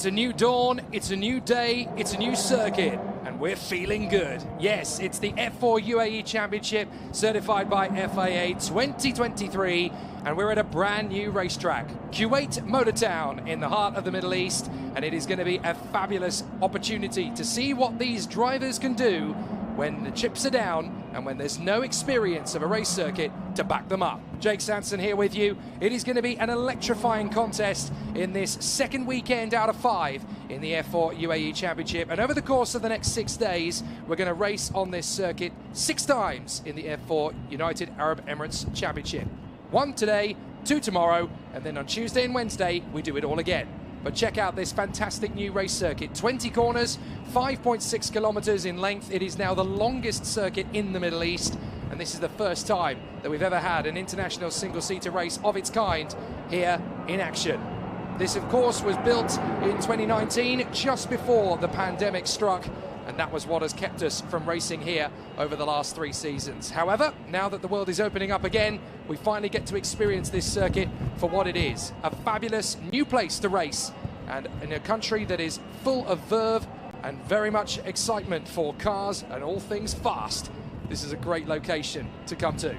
It's a new dawn, it's a new day, it's a new circuit, and we're feeling good. Yes, it's the F4 UAE Championship, certified by FIA 2023, and we're at a brand new racetrack, Kuwait Motor Town, in the heart of the Middle East, and it is going to be a fabulous opportunity to see what these drivers can do when the chips are down and when there's no experience of a race circuit to back them up. Jake Sanson here with you. It is going to be an electrifying contest in this second weekend out of 5 in the F4 UAE Championship. And over the course of the next 6 days, we're going to race on this circuit 6 times in the F4 United Arab Emirates Championship. 1 today, 2 tomorrow, and then on Tuesday and Wednesday, we do it all again. But check out this fantastic new race circuit. 20 corners, 5.6 kilometers in length. It is now the longest circuit in the Middle East. And this is the first time that we've ever had an international single-seater race of its kind here in action. This, of course, was built in 2019, just before the pandemic struck. And that was what has kept us from racing here over the last 3 seasons. However, now that the world is opening up again, we finally get to experience this circuit for what it is. A fabulous new place to race, and in a country that is full of verve and very much excitement for cars and all things fast. This is a great location to come to.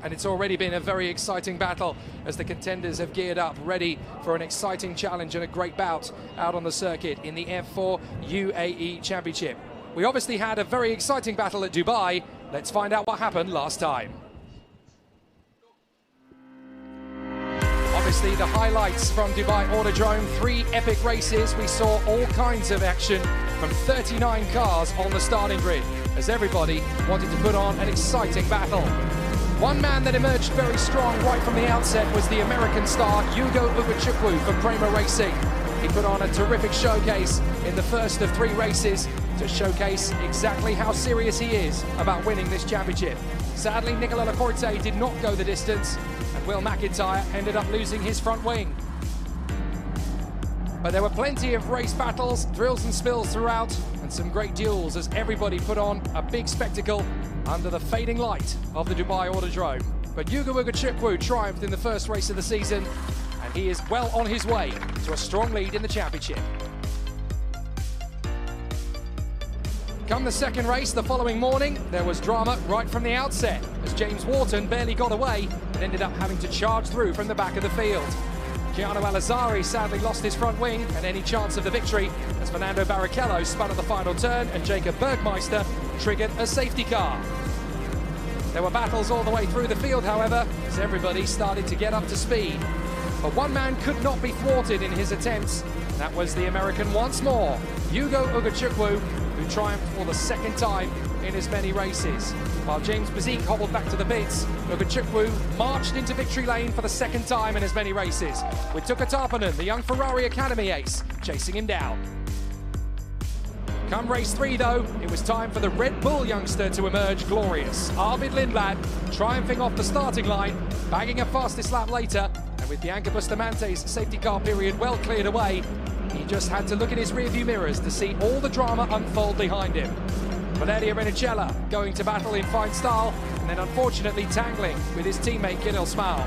And it's already been a very exciting battle as the contenders have geared up, ready for an exciting challenge and a great bout out on the circuit in the F4 UAE Championship. We obviously had a very exciting battle at Dubai. Let's find out what happened last time. Obviously the highlights from Dubai Autodrome, 3 epic races. We saw all kinds of action from 39 cars on the starting grid as everybody wanted to put on an exciting battle. One man that emerged very strong right from the outset was the American star Yugo Ugachukwu from Prema Racing. He put on a terrific showcase in the first of 3 races to showcase exactly how serious he is about winning this championship. Sadly, Nicola Laporte did not go the distance, and Will McIntyre ended up losing his front wing. But there were plenty of race battles, drills and spills throughout, and some great duels as everybody put on a big spectacle under the fading light of the Dubai Autodrome. But Yugo Ugachukwu triumphed in the first race of the season, and he is well on his way to a strong lead in the championship. Come the second race the following morning, there was drama right from the outset as James Wharton barely got away and ended up having to charge through from the back of the field. Keanu Al-Azari sadly lost his front wing and any chance of the victory as Fernando Barrichello spun at the final turn and Jacob Bergmeister triggered a safety car. There were battles all the way through the field, however, as everybody started to get up to speed. But one man could not be thwarted in his attempts. That was the American once more, Yugo Ugachukwu, who triumphed for the second time in as many races. While James Bazik hobbled back to the pits, Ugachukwu marched into victory lane for the second time in as many races, with Tuka Tarpanen, the young Ferrari Academy ace, chasing him down. Come race 3 though, it was time for the Red Bull youngster to emerge glorious. Arvid Lindblad triumphing off the starting line, bagging a fastest lap later, and with Bianca Bustamante's safety car period well cleared away, he just had to look at his rearview mirrors to see all the drama unfold behind him. Valerio Rinicella going to battle in fine style, and then unfortunately tangling with his teammate Kirill Smal.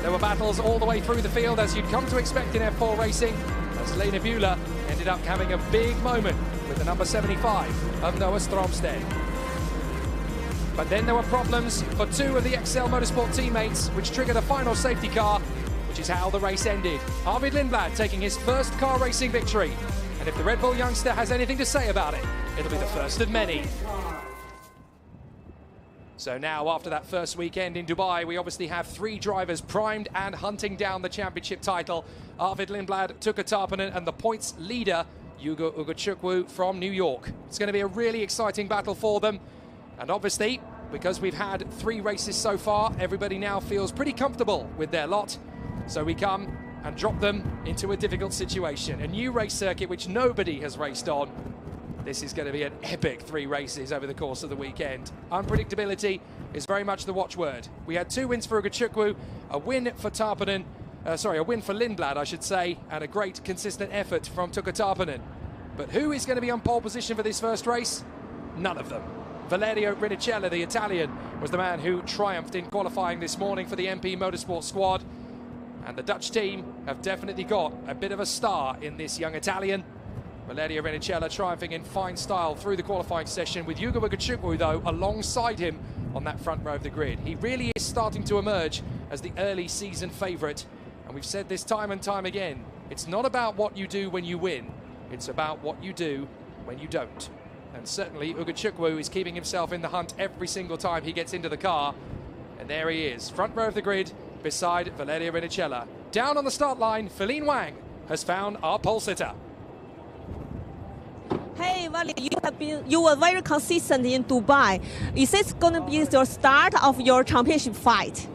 There were battles all the way through the field as you'd come to expect in F4 racing, as Lena Bühler ended up having a big moment with the number 75 of Noah Stromstedt. But then there were problems for 2 of the XL Motorsport teammates, which triggered a final safety car, which is how the race ended. Arvid Lindblad taking his first car racing victory. And if the Red Bull youngster has anything to say about it, it'll be the first of many. So now, after that first weekend in Dubai, we obviously have 3 drivers primed and hunting down the championship title. Arvid Lindblad, Tuka Tarpanen, and the points leader, Yugo Ugachukwu from New York. It's going to be a really exciting battle for them. And obviously, because we've had 3 races so far, everybody now feels pretty comfortable with their lot. So we come and drop them into a difficult situation. A new race circuit which nobody has raced on. This is going to be an epic 3 races over the course of the weekend. Unpredictability is very much the watchword. We had 2 wins for Ugachukwu, a win for Tarpanen, a win for Lindblad, I should say, and a great consistent effort from Tuka Tarpanen. But who is going to be on pole position for this first race? None of them. Valerio Rinicella, the Italian, was the man who triumphed in qualifying this morning for the MP Motorsport squad. And the Dutch team have definitely got a bit of a star in this young Italian. Valerio Venicella triumphing in fine style through the qualifying session, with Yuga Wugachukwu, though, alongside him on that front row of the grid. He really is starting to emerge as the early season favourite. And we've said this time and time again, it's not about what you do when you win, it's about what you do when you don't. And certainly Wugachukwu is keeping himself in the hunt every single time he gets into the car. And there he is, front row of the grid, beside Valerio Venicella. Down on the start line, Feline Wang has found our pole sitter. Hey, Valerio, you were very consistent in Dubai. Is this going to be your start of your championship fight?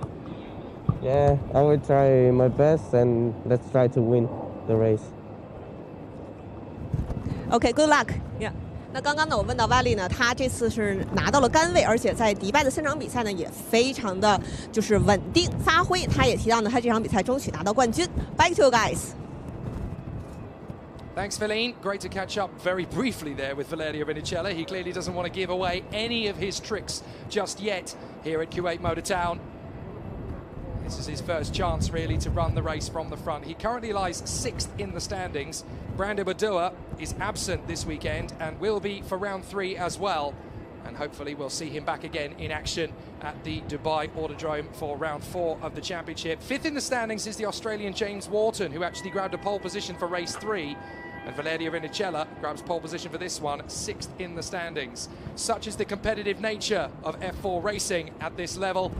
Yeah, I will try my best and let's try to win the race. Okay, good luck. Yeah. 那刚刚呢，我问到 Valley 呢，他这次是拿到了杆位，而且在迪拜的3场比赛呢，也非常的就是稳定发挥。他也提到呢，他这场比赛争取拿到冠军。Back to you guys. Thanks, Feline. Great to catch up very briefly there with Valerio Venicella. He clearly doesn't want to give away any of his tricks just yet here at Kuwait Motor Town. This is his first chance, really, to run the race from the front. He currently lies 6th in the standings. Brando Badua is absent this weekend and will be for round 3 as well. And hopefully we'll see him back again in action at the Dubai Autodrome for round 4 of the championship. 5th in the standings is the Australian James Wharton, who actually grabbed a pole position for race 3. And Valerio Venicella grabs pole position for this one, 6th in the standings. Such is the competitive nature of F4 racing at this level.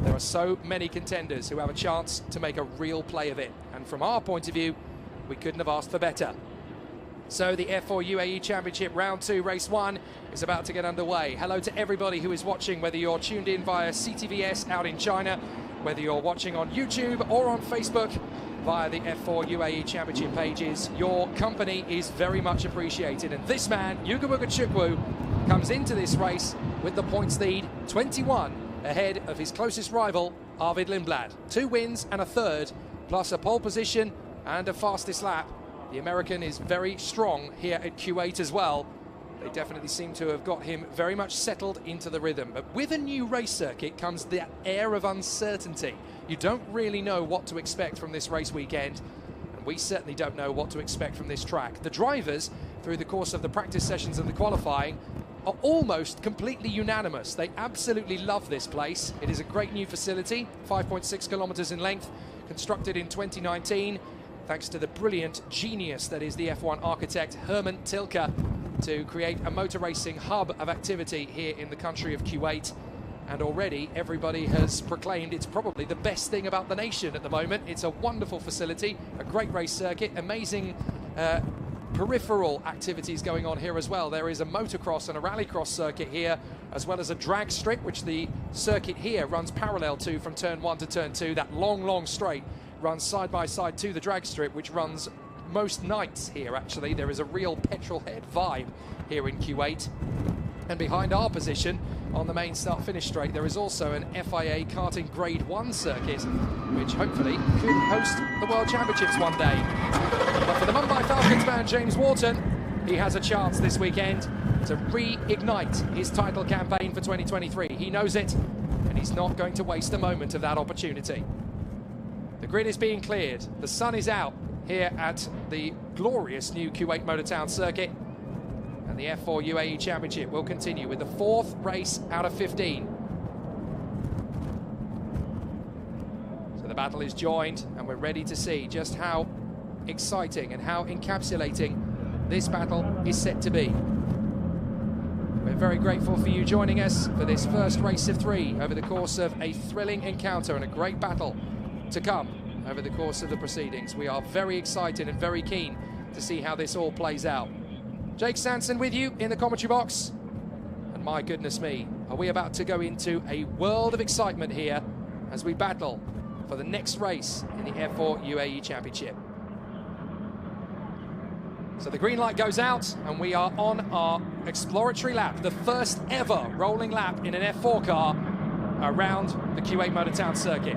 There are so many contenders who have a chance to make a real play of it. And from our point of view, we couldn't have asked for better. So the F4 UAE Championship Round 2 Race 1 is about to get underway. Hello to everybody who is watching, whether you're tuned in via CTVS out in China, whether you're watching on YouTube or on Facebook via the F4 UAE Championship pages. Your company is very much appreciated. And this man, Yuga Wugachukwu, comes into this race with the points lead, 21, ahead of his closest rival, Arvid Lindblad. 2 wins and a third, plus a pole position and a fastest lap. The American is very strong here at Kuwait as well. They definitely seem to have got him very much settled into the rhythm. But with a new race circuit comes that air of uncertainty. You don't really know what to expect from this race weekend, and we certainly don't know what to expect from this track. The drivers, through the course of the practice sessions and the qualifying, are almost completely unanimous. They absolutely love this place. It is a great new facility, 5.6 kilometers in length, constructed in 2019, thanks to the brilliant genius that is the F1 architect Herman Tilke, to create a motor racing hub of activity here in the country of Kuwait. And already everybody has proclaimed it's probably the best thing about the nation at the moment. It's a wonderful facility, a great race circuit, amazing peripheral activities going on here as well. There is a motocross and a rallycross circuit here, as well as a drag strip, which the circuit here runs parallel to from turn 1 to turn 2. That long straight runs side by side to the drag strip, which runs most nights here, actually. There is a real petrol head vibe here in Kuwait. And behind our position on the main start-finish straight, there is also an FIA karting Grade 1 circuit, which hopefully could host the World Championships one day. But for the Mumbai Falcons man, James Wharton, he has a chance this weekend to reignite his title campaign for 2023. He knows it, and he's not going to waste a moment of that opportunity. The grid is being cleared. The sun is out here at the glorious new Kuwait Motor Town circuit. And the F4 UAE Championship will continue with the 4th race out of 15. So the battle is joined, and we're ready to see just how exciting and how encapsulating this battle is set to be. We're very grateful for you joining us for this first race of 3 over the course of a thrilling encounter and a great battle to come over the course of the proceedings. We are very excited and very keen to see how this all plays out. Jake Sanson with you in the commentary box. And my goodness me, are we about to go into a world of excitement here as we battle for the next race in the F4 UAE Championship. So the green light goes out and we are on our exploratory lap, the first ever rolling lap in an F4 car around the Kuwait Motor Town circuit.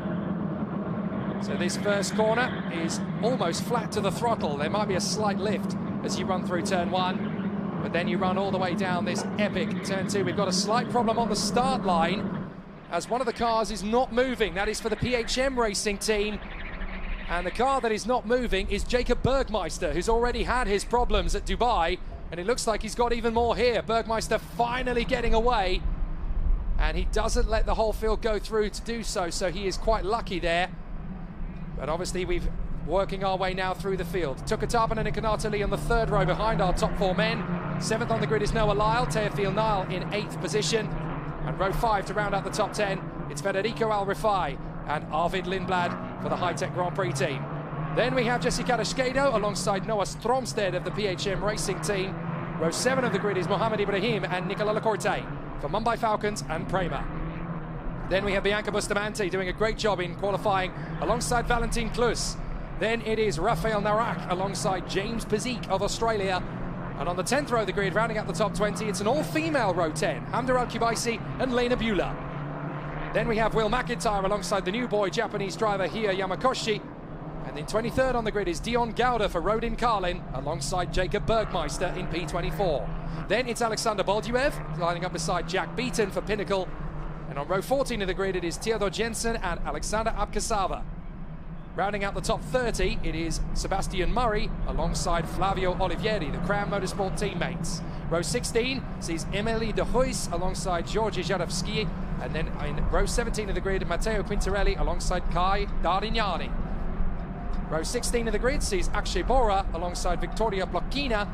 So this first corner is almost flat to the throttle. There might be a slight lift as you run through turn 1, but then you run all the way down this epic turn 2. We've got a slight problem on the start line as one of the cars is not moving. That is for the PHM racing team. And the car that is not moving is Jacob Bergmeister, who's already had his problems at Dubai, and it looks like he's got even more here. Bergmeister finally getting away, and he doesn't let the whole field go through to do so, so he is quite lucky there. But obviously we've working our way now through the field. Tukatapan and Kanato Lee on the third row behind our top four men. Seventh on the grid is Noah Lyle, Teofil Nile in 8th position. And row 5 to round out the top 10, it's Federico Al-Rifai and Arvid Lindblad for the High-Tech Grand Prix team. Then we have Jesse Carrasquedo alongside Noah Stromsted of the PHM Racing team. Row 7 of the grid is Mohammed Ibrahim and Nicola Lacorte for Mumbai Falcons and Prema. Then we have Bianca Bustamante doing a great job in qualifying alongside Valentin Klus. Then it is Rafael Narak alongside James Pazik of Australia. And on the 10th row of the grid, rounding out the top 20, it's an all-female row 10, Hamda Al-Kubaisi and Lena Bula. Then we have Will McIntyre alongside the new boy Japanese driver Hia Yamakoshi. And then 23rd on the grid is Dion Gauda for Rodin Carlin alongside Jacob Bergmeister in P24. Then it's Alexander Bolduev lining up beside Jack Beaton for Pinnacle. And on row 14 of the grid, it is Theodor Jensen and Alexander Abkasava. Rounding out the top 30, it is Sebastian Murray alongside Flavio Olivieri, the Crown Motorsport teammates. Row 16 sees Emily de Huys alongside Georgi Jadovski. And then in row 17 of the grid, Matteo Quintarelli alongside Kai Darignani. Row 16 of the grid sees Akshay Bora alongside Victoria Blokina.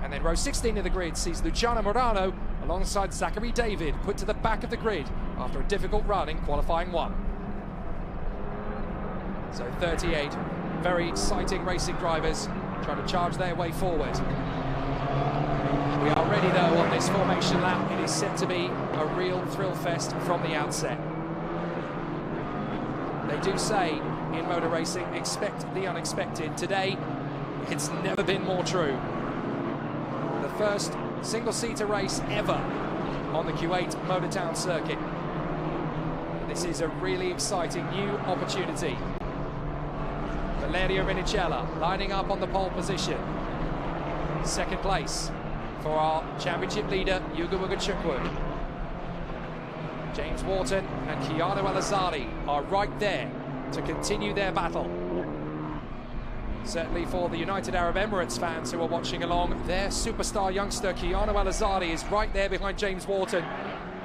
And then row 16 of the grid sees Luciano Morano alongside Zachary David, put to the back of the grid after a difficult run in qualifying 1. So 38 very exciting racing drivers trying to charge their way forward. We are ready though on this formation lap. It is set to be a real thrill fest from the outset. They do say in motor racing, expect the unexpected. Today, it's never been more true. The first single-seater race ever on the Kuwait Motor Town circuit. This is a really exciting new opportunity. Valerio Rinicella lining up on the pole position. Second place for our championship leader, Yuga Wugachukwu. James Wharton and Keanu Al-Azadi are right there to continue their battle. Certainly for the United Arab Emirates fans who are watching along, their superstar youngster Keanu Al-Azadi is right there behind James Wharton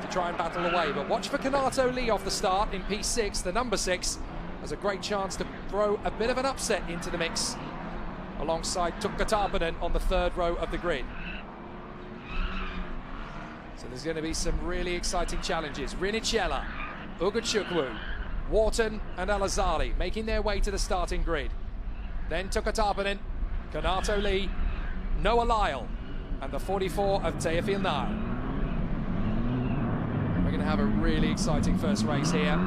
to try and battle away. But watch for Kanato Lee off the start in P6, the number 6. Has a great chance to throw a bit of an upset into the mix alongside Tukka Tarpanen on the 3rd row of the grid. So there's going to be some really exciting challenges. Rinicella, Wugachukwu, Wharton and Al-Azadi making their way to the starting grid. Then Tukka Tarpanen, Kanato Lee, Noah Lyle and the 44 of Teofil Nile. We're going to have a really exciting first race here.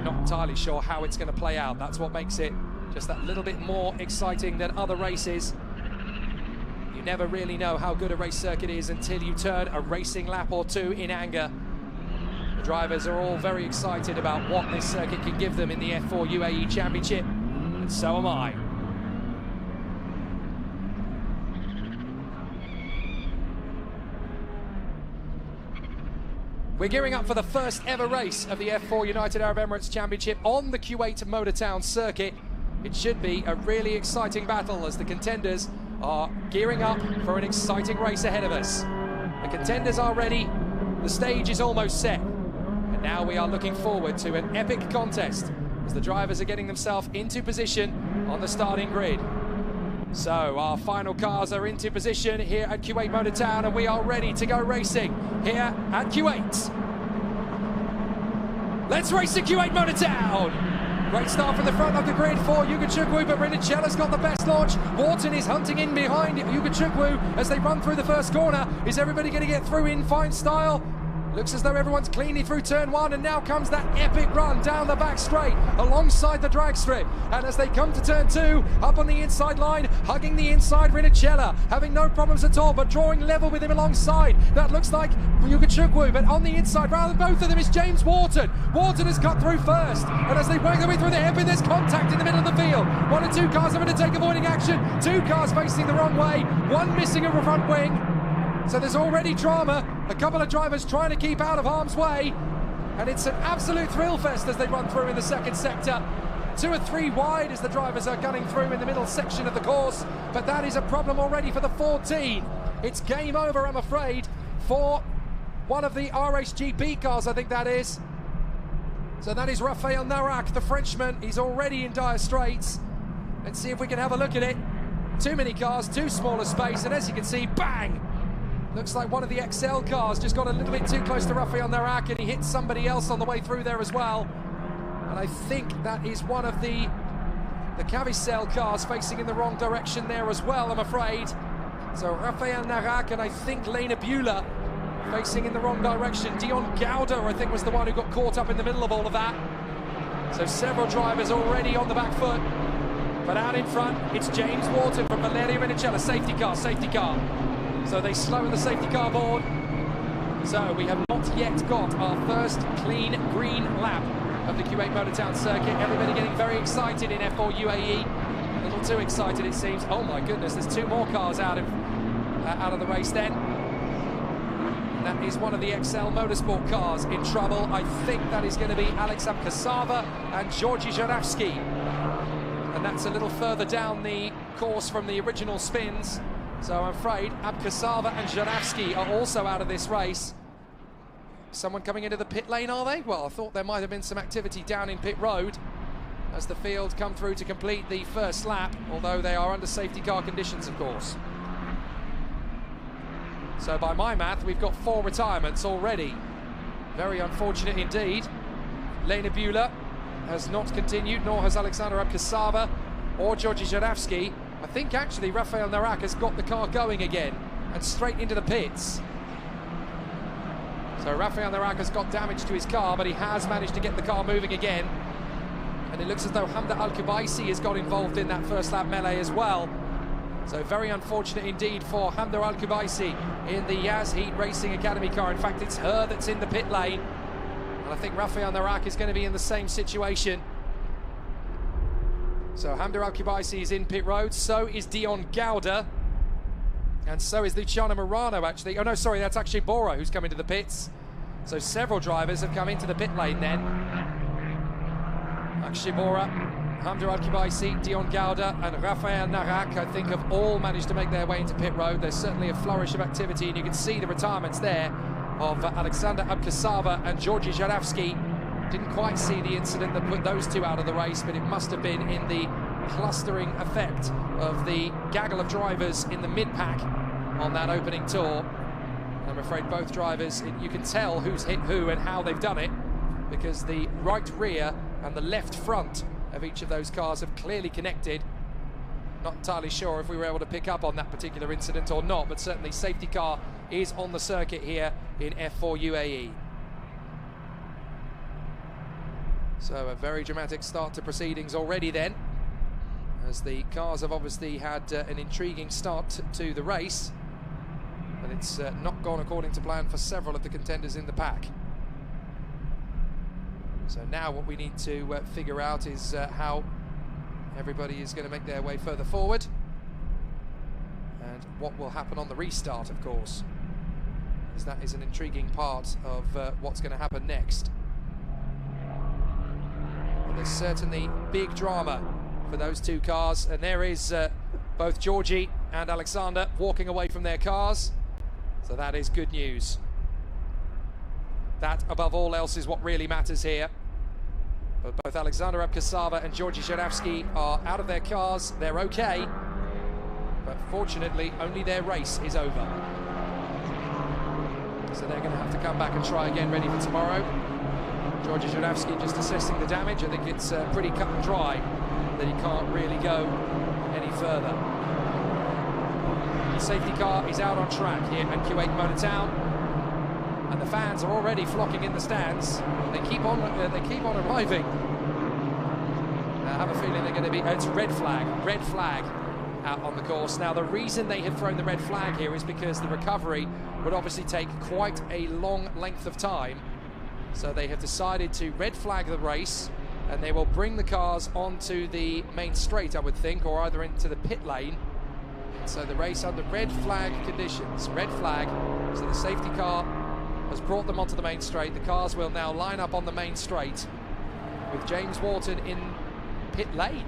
Not entirely sure how it's going to play out. That's what makes it just that little bit more exciting than other races. You never really know how good a race circuit is until you turn a racing lap or two in anger. The drivers are all very excited about what this circuit can give them in the F4 UAE Championship, and so am I. We're gearing up for the first ever race of the F4 United Arab Emirates Championship on the Kuwait Motor Town circuit. It should be a really exciting battle as the contenders are gearing up for an exciting race ahead of us. The contenders are ready, the stage is almost set, and now we are looking forward to an epic contest as the drivers are getting themselves into position on the starting grid. So our final cars are into position here at Kuwait Motor Town, and we are ready to go racing here at Kuwait. Let's race at Kuwait Motor Town. Great start from the front of the grid for Wugachukwu, but Rinicella's got the best launch. Wharton is hunting in behind Wugachukwu as they run through the first corner. Is everybody going to get through in fine style? Looks as though everyone's cleanly through turn 1, and now comes that epic run down the back straight alongside the drag strip. And as they come to turn 2, up on the inside line, hugging the inside, Rinicella, having no problems at all, but drawing level with him alongside. That looks like Wugachukwu, but on the inside, rather than both of them, is James Wharton. Wharton has cut through first, and as they work their way through the hairpin, there's contact in the middle of the field. 1 and 2 cars having to take avoiding action, 2 cars facing the wrong way, 1 missing a front wing. So there's already drama. A couple of drivers trying to keep out of harm's way. And it's an absolute thrill fest as they run through in the second sector. 2 or 3 wide as the drivers are gunning through in the middle section of the course, but that is a problem already for the 14. It's game over, I'm afraid, for one of the RHGP cars, I think that is. So that is Raphael Narak, the Frenchman. He's already in dire straits. Let's see if we can have a look at it. Too many cars, too small a space, and as you can see, bang! Looks like one of the XL cars just got a little bit too close to Raphael Narak, and he hit somebody else on the way through there as well. And I think that is one of the Cavicel cars facing in the wrong direction there as well, I'm afraid. So Raphael Narak and I think Lena Buehler facing in the wrong direction. Dion Gouda, I think, was the one who got caught up in the middle of all of that. So several drivers already on the back foot. But out in front, it's James Wharton from Valeria Minicella. Safety car, safety car. So they slow the safety car board. So we have not yet got our first clean green lap of the Kuwait Motor Town circuit. Everybody getting very excited in F4 UAE. A little too excited, it seems. Oh my goodness, there's 2 more cars out of the race then. And that is one of the XL Motorsport cars in trouble. I think that is going to be Alex Abkasava and Georgi Żurawski. And that's a little further down the course from the original spins. So I'm afraid Abkasava and Żurawski are also out of this race. Someone coming into the pit lane, are they? Well, I thought there might have been some activity down in pit road as the field come through to complete the first lap, although they are under safety car conditions, of course. So by my math, we've got 4 retirements already. Very unfortunate indeed. Lena Buehler has not continued, nor has Alexander Abkasava or Georgi Żurawski. I think actually Raphael Narak has got the car going again and straight into the pits. So Raphael Narak has got damage to his car, but he has managed to get the car moving again. And it looks as though Hamda Al-Kubaisi has got involved in that first lap melee as well. So very unfortunate indeed for Hamda Al-Kubaisi in the Yaz Heat Racing Academy car. In fact, it's her that's in the pit lane. And I think Raphael Narak is going to be in the same situation. So Hamda Al-Kubaisi is in pit road, so is Dion Gouda. And so is Luciano Morano, actually. Oh, no, sorry, that's actually Bora who's come into the pits. So several drivers have come into the pit lane then. Actually, Bora, Hamda Al-Kubaisi, Dion Gouda and Raphael Narak, I think, have all managed to make their way into pit road. There's certainly a flourish of activity, and you can see the retirements there of Alexander Abkasava and Georgi Żurawski. Didn't quite see the incident that put those 2 out of the race, but it must have been in the clustering effect of the gaggle of drivers in the mid-pack on that opening tour. I'm afraid both drivers, you can tell who's hit who and how they've done it, because the right rear and the left front of each of those cars have clearly connected. Not entirely sure if we were able to pick up on that particular incident or not, but certainly safety car is on the circuit here in F4 UAE. So a very dramatic start to proceedings already then, as the cars have obviously had an intriguing start to the race, but it's not gone according to plan for several of the contenders in the pack. So now what we need to figure out is how everybody is going to make their way further forward, and what will happen on the restart, of course, because that is an intriguing part of what's going to happen next. Well, there's certainly big drama for those 2 cars, and there is both Georgi and Alexander walking away from their cars, so that is good news. That, above all else, is what really matters here. But both Alexander Abkasava and Georgi Żurawski are out of their cars. They're okay, but fortunately only their race is over, so they're going to have to come back and try again, ready for tomorrow. Georgi Żurawski just assessing the damage. I think it's pretty cut and dry that he can't really go any further. The safety car is out on track here at Kuwait Motor Town, and the fans are already flocking in the stands. They keep on arriving. I have a feeling they're going to be. It's red flag out on the course. Now, the reason they have thrown the red flag here is because the recovery would obviously take quite a long length of time. So they have decided to red flag the race, and they will bring the cars onto the main straight, I would think, or either into the pit lane. So the race under red flag conditions, red flag, so the safety car has brought them onto the main straight. The cars will now line up on the main straight with James Wharton in pit lane.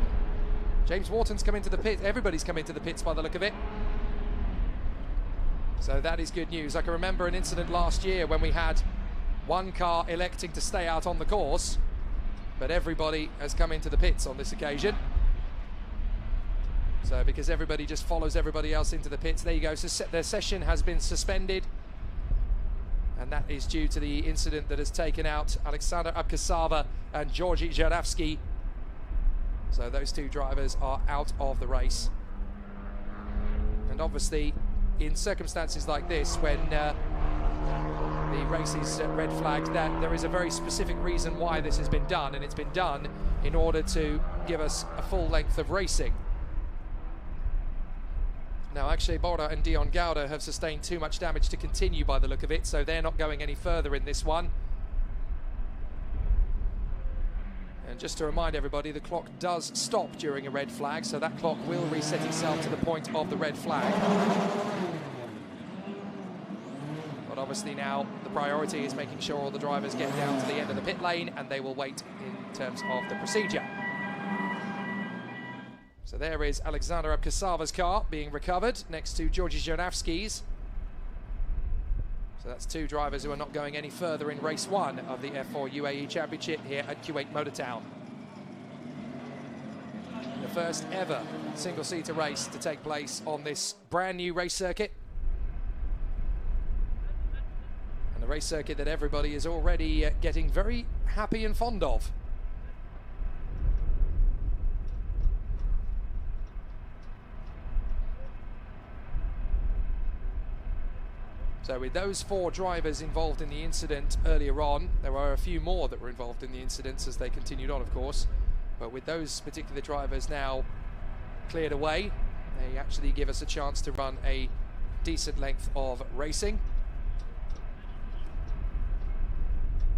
James Wharton's come into the pit. Everybody's come into the pits by the look of it. So that is good news. I can remember an incident last year when we had one car electing to stay out on the course, but everybody has come into the pits on this occasion. So because everybody just follows everybody else into the pits, there you go. So their session has been suspended, and that is due to the incident that has taken out Alexander Abkasava and Georgi Żurawski. So those two drivers are out of the race. And obviously, in circumstances like this, when the race is red flagged, that there is a very specific reason why this has been done, and it's been done in order to give us a full length of racing. Now, Akshay Bora and Dion Gowda have sustained too much damage to continue by the look of it, so they're not going any further in this one. And just to remind everybody, the clock does stop during a red flag, so that clock will reset itself to the point of the red flag. But obviously now the priority is making sure all the drivers get down to the end of the pit lane, and they will wait in terms of the procedure. So there is Alexander Abkasava's car being recovered next to Georgi Żurawski's. So that's two drivers who are not going any further in race one of the F4 UAE Championship here at Kuwait Motor Town. The first ever single-seater race to take place on this brand new race circuit. And a race circuit that everybody is already getting very happy and fond of. So with those four drivers involved in the incident earlier on, there were a few more that were involved in the incidents as they continued on, of course. But with those particular drivers now cleared away, they actually give us a chance to run a decent length of racing.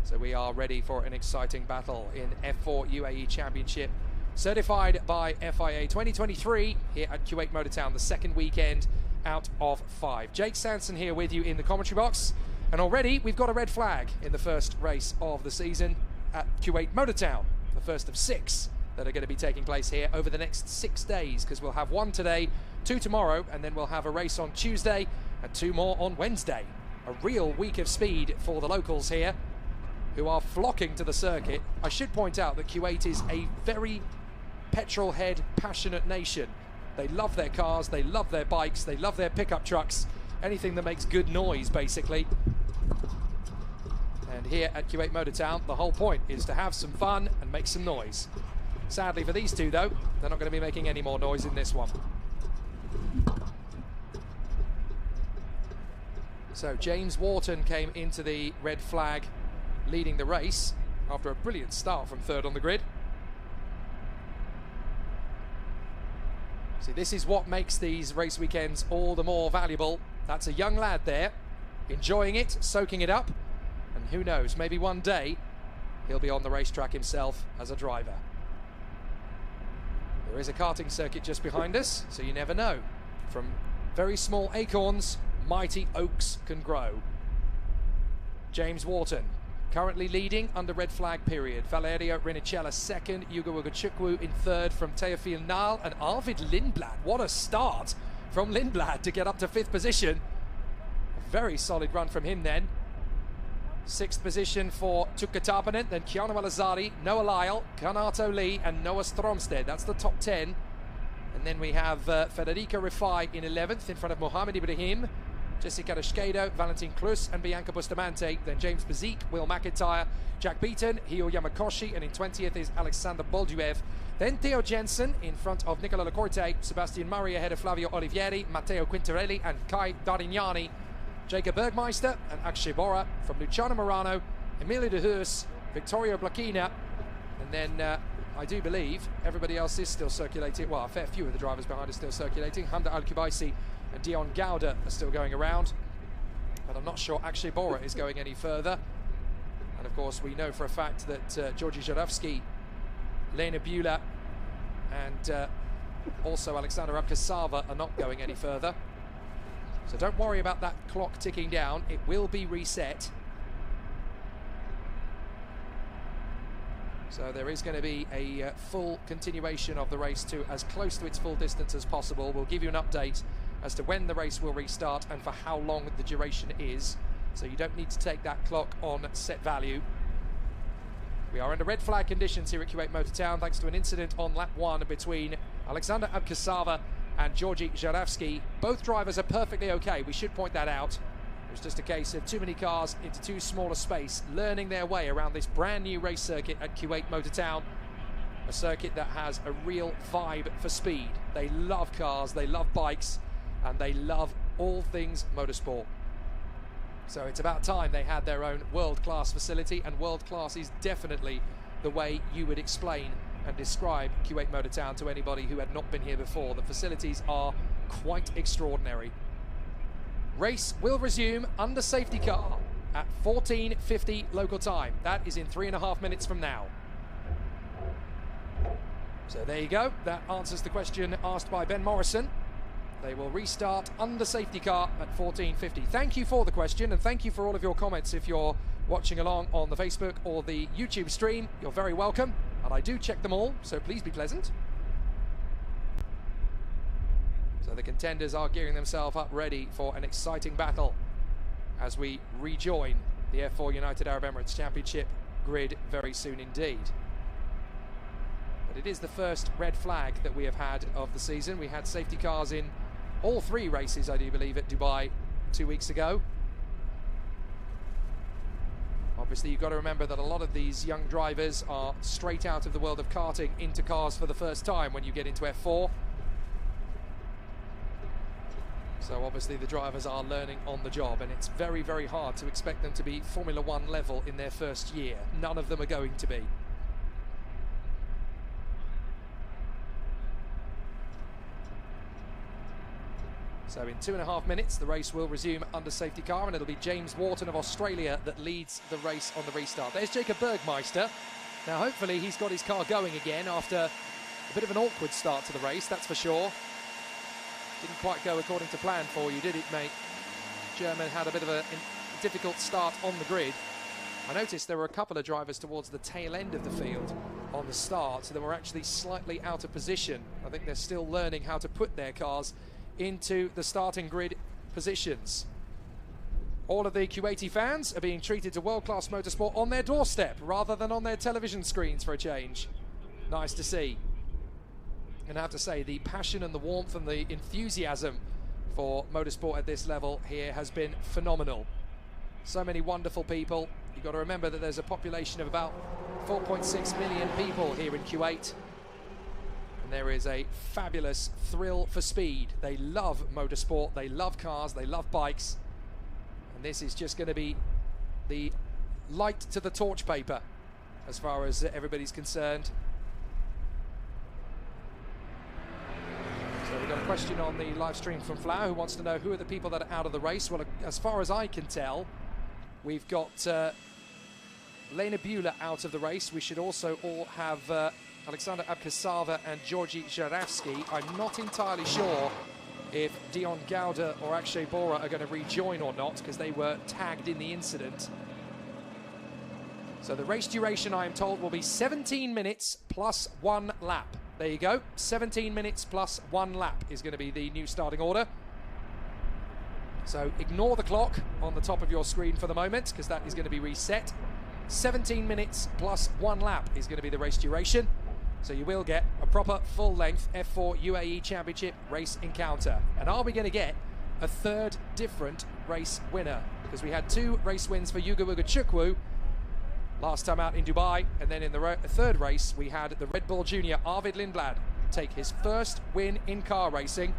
So we are ready for an exciting battle in F4 UAE Championship, certified by FIA 2023 here at Kuwait Motor Town, the second weekend out of 5. Jake Sanson here with you in the commentary box, and already we've got a red flag in the first race of the season at Kuwait Motor Town, the first of 6 that are going to be taking place here over the next 6 days, because we'll have 1 today, 2 tomorrow, and then we'll have a race on Tuesday and 2 more on Wednesday. A real week of speed for the locals here, who are flocking to the circuit. I should point out that Kuwait is a very petrol-head, passionate nation. They love their cars, they love their bikes, they love their pickup trucks, anything that makes good noise, basically. And here at Kuwait Motor Town, the whole point is to have some fun and make some noise. Sadly for these two, though, they're not going to be making any more noise in this one. So James Wharton came into the red flag leading the race after a brilliant start from 3rd on the grid. See, this is what makes these race weekends all the more valuable. That's a young lad there, enjoying it, soaking it up, and who knows, maybe one day he'll be on the racetrack himself as a driver. There is a karting circuit just behind us, so you never know. From very small acorns, mighty oaks can grow. James Wharton currently leading under red flag period. Valerio Rinicella 2nd, Hugo Ugochukwu in 3rd from Teofil Nal and Arvid Lindblad. What a start from Lindblad to get up to 5th position. A very solid run from him then. 6th position for Tuukka Tapanen, then Keanu Alazari, Noah Lyle, Kanato Lee and Noah Stromsted. That's the top 10. And then we have Federica Rifai in 11th in front of Mohammed Ibrahim, Jessica Rashkedo, Valentin Klus and Bianca Bustamante. Then James Bazik, Will McIntyre, Jack Beaton, Hio Yamakoshi, and in 20th is Alexander Bolduev. Then Theo Jensen in front of Nicola Lacorte, Sebastian Murray ahead of Flavio Olivieri, Matteo Quintarelli and Kai Darignani, Jacob Bergmeister and Akshay Bora from Luciano Morano, Emilio De Hoos, Victorio Blachina, and then I do believe everybody else is still circulating. Well, a fair few of the drivers behind are still circulating. Hamda Al-Kubaisi and Dion Gowda are still going around, but I'm not sure Akshay Bora is going any further. And of course we know for a fact that Georgi Żurawski, Lena Bula and also Alexander Abkasava are not going any further. So don't worry about that clock ticking down. It will be reset So there is going to be a full continuation of the race to as close to its full distance as possible. We'll give you an update as to when the race will restart and for how long the duration is. So you don't need to take that clock on set value. We are under red flag conditions here at Kuwait Motor Town thanks to an incident on lap 1 between Alexander Abkasava and Georgi Zharavsky. Both drivers are perfectly okay, we should point that out. It was just a case of too many cars into too small a space, learning their way around this brand new race circuit at Kuwait Motor Town. A circuit that has a real vibe for speed. They love cars, they love bikes, and they love all things motorsport. So it's about time they had their own world-class facility, and world-class is definitely the way you would explain and describe Kuwait Motor Town to anybody who had not been here before. The facilities are quite extraordinary. Race will resume under safety car at 14:50 local time. That is in 3.5 minutes from now. So there you go. That answers the question asked by Ben Morrison. They will restart under safety car at 14:50. Thank you for the question, and thank you for all of your comments. If you're watching along on the Facebook or the YouTube stream, you're very welcome, and I do check them all, so please be pleasant. So the contenders are gearing themselves up ready for an exciting battle as we rejoin the F4 United Arab Emirates Championship grid very soon indeed. But it is the first red flag that we have had of the season. We had safety cars in all 3 races, I do believe, at Dubai 2 weeks ago. Obviously, you've got to remember that a lot of these young drivers are straight out of the world of karting into cars for the first time when you get into F4. So obviously the drivers are learning on the job, and it's very, very hard to expect them to be Formula 1 level in their first year. None of them are going to be. So in 2.5 minutes, the race will resume under safety car, and it'll be James Wharton of Australia that leads the race on the restart. There's Jacob Bergmeister. Now hopefully he's got his car going again after a bit of an awkward start to the race, that's for sure. Didn't quite go according to plan for you, did it, mate? German had a bit of a difficult start on the grid. I noticed there were a couple of drivers towards the tail end of the field on the start that were actually slightly out of position. I think they're still learning how to put their cars into the starting grid positions. All of the Kuwaiti fans are being treated to world-class motorsport on their doorstep rather than on their television screens for a change. Nice to see. And I have to say, the passion and the warmth and the enthusiasm for motorsport at this level here has been phenomenal. So many wonderful people. You've got to remember that there's a population of about 4.6 million people here in Kuwait. And there is a fabulous thrill for speed. They love motorsport, they love cars, they love bikes. And this is just going to be the light to the torch paper as far as everybody's concerned. So we've got a question on the live stream from Flower, who wants to know who are the people that are out of the race. Well, as far as I can tell, we've got Lena Beulah out of the race. We should also all have Alexander Abkasava and Georgi Zharavsky. I'm not entirely sure if Dion Gouda or Akshay Bora are going to rejoin or not, because they were tagged in the incident. So the race duration, I am told, will be 17 minutes plus 1 lap. There you go, 17 minutes plus 1 lap is going to be the new starting order. So ignore the clock on the top of your screen for the moment, because that is going to be reset. 17 minutes plus 1 lap is going to be the race duration. So you will get a proper full-length F4 UAE Championship race encounter. And are we going to get a third different race winner? Because we had 2 race wins for Yuga Wuga Chukwu last time out in Dubai, and then in the third race we had the Red Bull Junior Arvid Lindblad take his first win in car racing.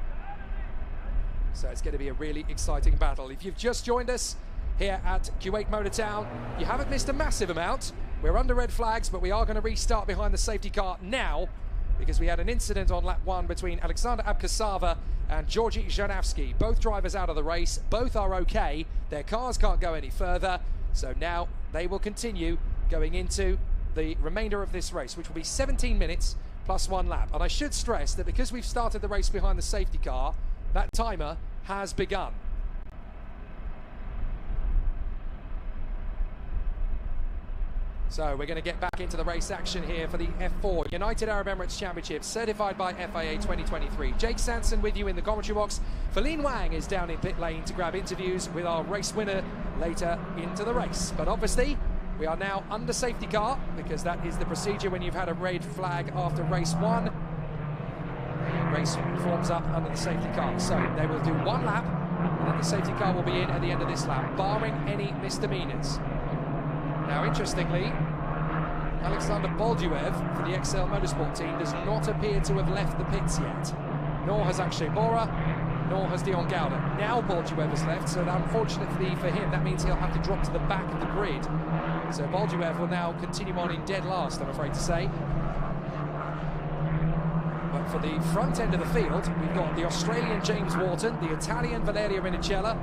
So it's going to be a really exciting battle. If you've just joined us here at Kuwait Motor Town, you haven't missed a massive amount. We're under red flags, but we are going to restart behind the safety car now, because we had an incident on lap 1 between Alexander Abkasava and Georgi Zharavsky. Both drivers out of the race, both are okay. Their cars can't go any further, so now they will continue going into the remainder of this race, which will be 17 minutes plus 1 lap. And I should stress that because we've started the race behind the safety car, that timer has begun. So we're going to get back into the race action here for the F4 United Arab Emirates Championship, certified by FIA 2023. Jake Sanson with you in the commentary box. Feline Wang is down in pit lane to grab interviews with our race winner later into the race. But obviously, we are now under safety car, because that is the procedure when you've had a red flag after race one. The race forms up under the safety car. So they will do one lap, and then the safety car will be in at the end of this lap, barring any misdemeanors. Now, interestingly, Alexander Bolduev for the XL Motorsport team does not appear to have left the pits yet. Nor has Akshay Bora, nor has Dion Gowder. Now Bolduev has left, so unfortunately for him, that means he'll have to drop to the back of the grid. So Bolduev will now continue on in dead last, I'm afraid to say. But for the front end of the field, we've got the Australian James Wharton, the Italian Valerio Menicella,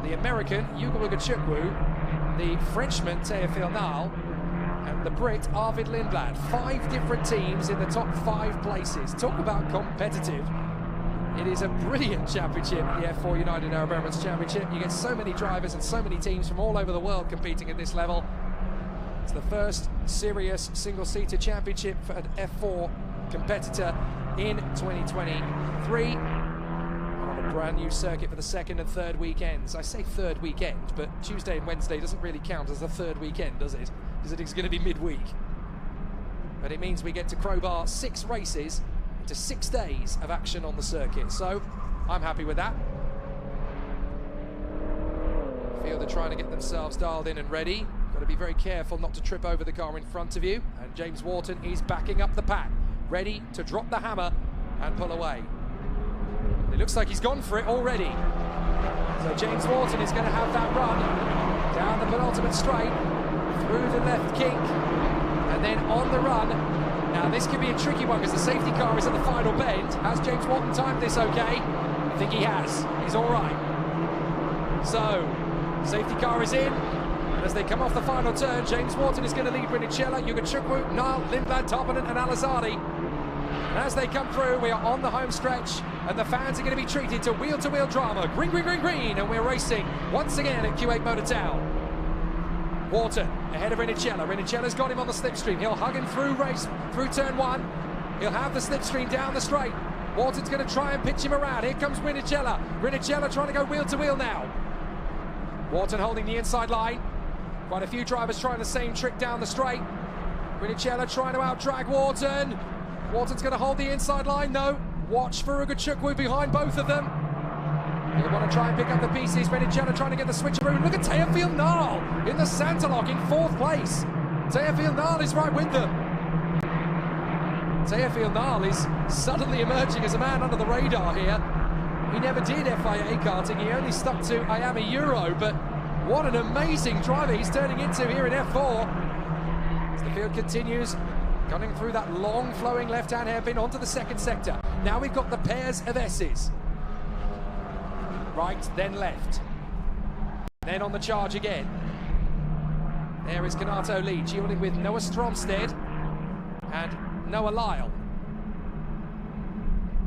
the American Yugo Ugachukwu, the Frenchman Teofil Nal, and the Brit Arvid Lindblad. 5 different teams in the top 5 places. Talk about competitive. It is a brilliant championship, the F4 United Arab Emirates Championship. You get so many drivers and so many teams from all over the world competing at this level. It's the first serious single-seater championship for an F4 competitor in 2023. Brand new circuit for the second and third weekends. I say third weekend, but Tuesday and Wednesday doesn't really count as the third weekend, does it? Because it's going to be midweek. But it means we get to crowbar 6 races into 6 days of action on the circuit. So I'm happy with that. I feel they're trying to get themselves dialed in and ready. Got to be very careful not to trip over the car in front of you. And James Wharton is backing up the pack, ready to drop the hammer and pull away. It looks like he's gone for it already. So James Wharton is going to have that run down the penultimate straight, through the left kink, and then on the run. Now this could be a tricky one because the safety car is at the final bend. Has James Wharton timed this okay? I think he has. He's all right. So, safety car is in. And as they come off the final turn, James Wharton is going to lead Brinicella, Ugachukwu, Nile, Lindblad, Toppinen and Al-Azadi. And as they come through, we are on the home stretch, and the fans are going to be treated to wheel-to-wheel drama. Green, green, green, green, and we're racing once again at Kuwait Motor Town. Wharton ahead of Brinicella. Brinicella's got him on the slipstream. He'll hug him through turn 1. He'll have the slipstream down the straight. Wharton's going to try and pitch him around. Here comes Brinicella. Brinicella trying to go wheel-to-wheel now. Wharton holding the inside line. Quite a few drivers trying the same trick down the straight. Brinicella trying to out-drag Wharton. Wharton's going to hold the inside line, no. Watch for Ugachukwu behind both of them. They want to try and pick up the pieces. Brinicella trying to get the switcheroo. Look at Teofil Nal in the Santa Lock in 4th place. Teofil Nal is right with them. Teofil Nal is suddenly emerging as a man under the radar here. He never did FIA karting. He only stuck to Miami Euro, but what an amazing driver he's turning into here in F4. As the field continues, coming through that long flowing left-hand hairpin onto the second sector. Now we've got the pairs of S's. Right, then left. Then on the charge again. There is Kanato Lee, dueling with Noah Stromsted and Noah Lyle.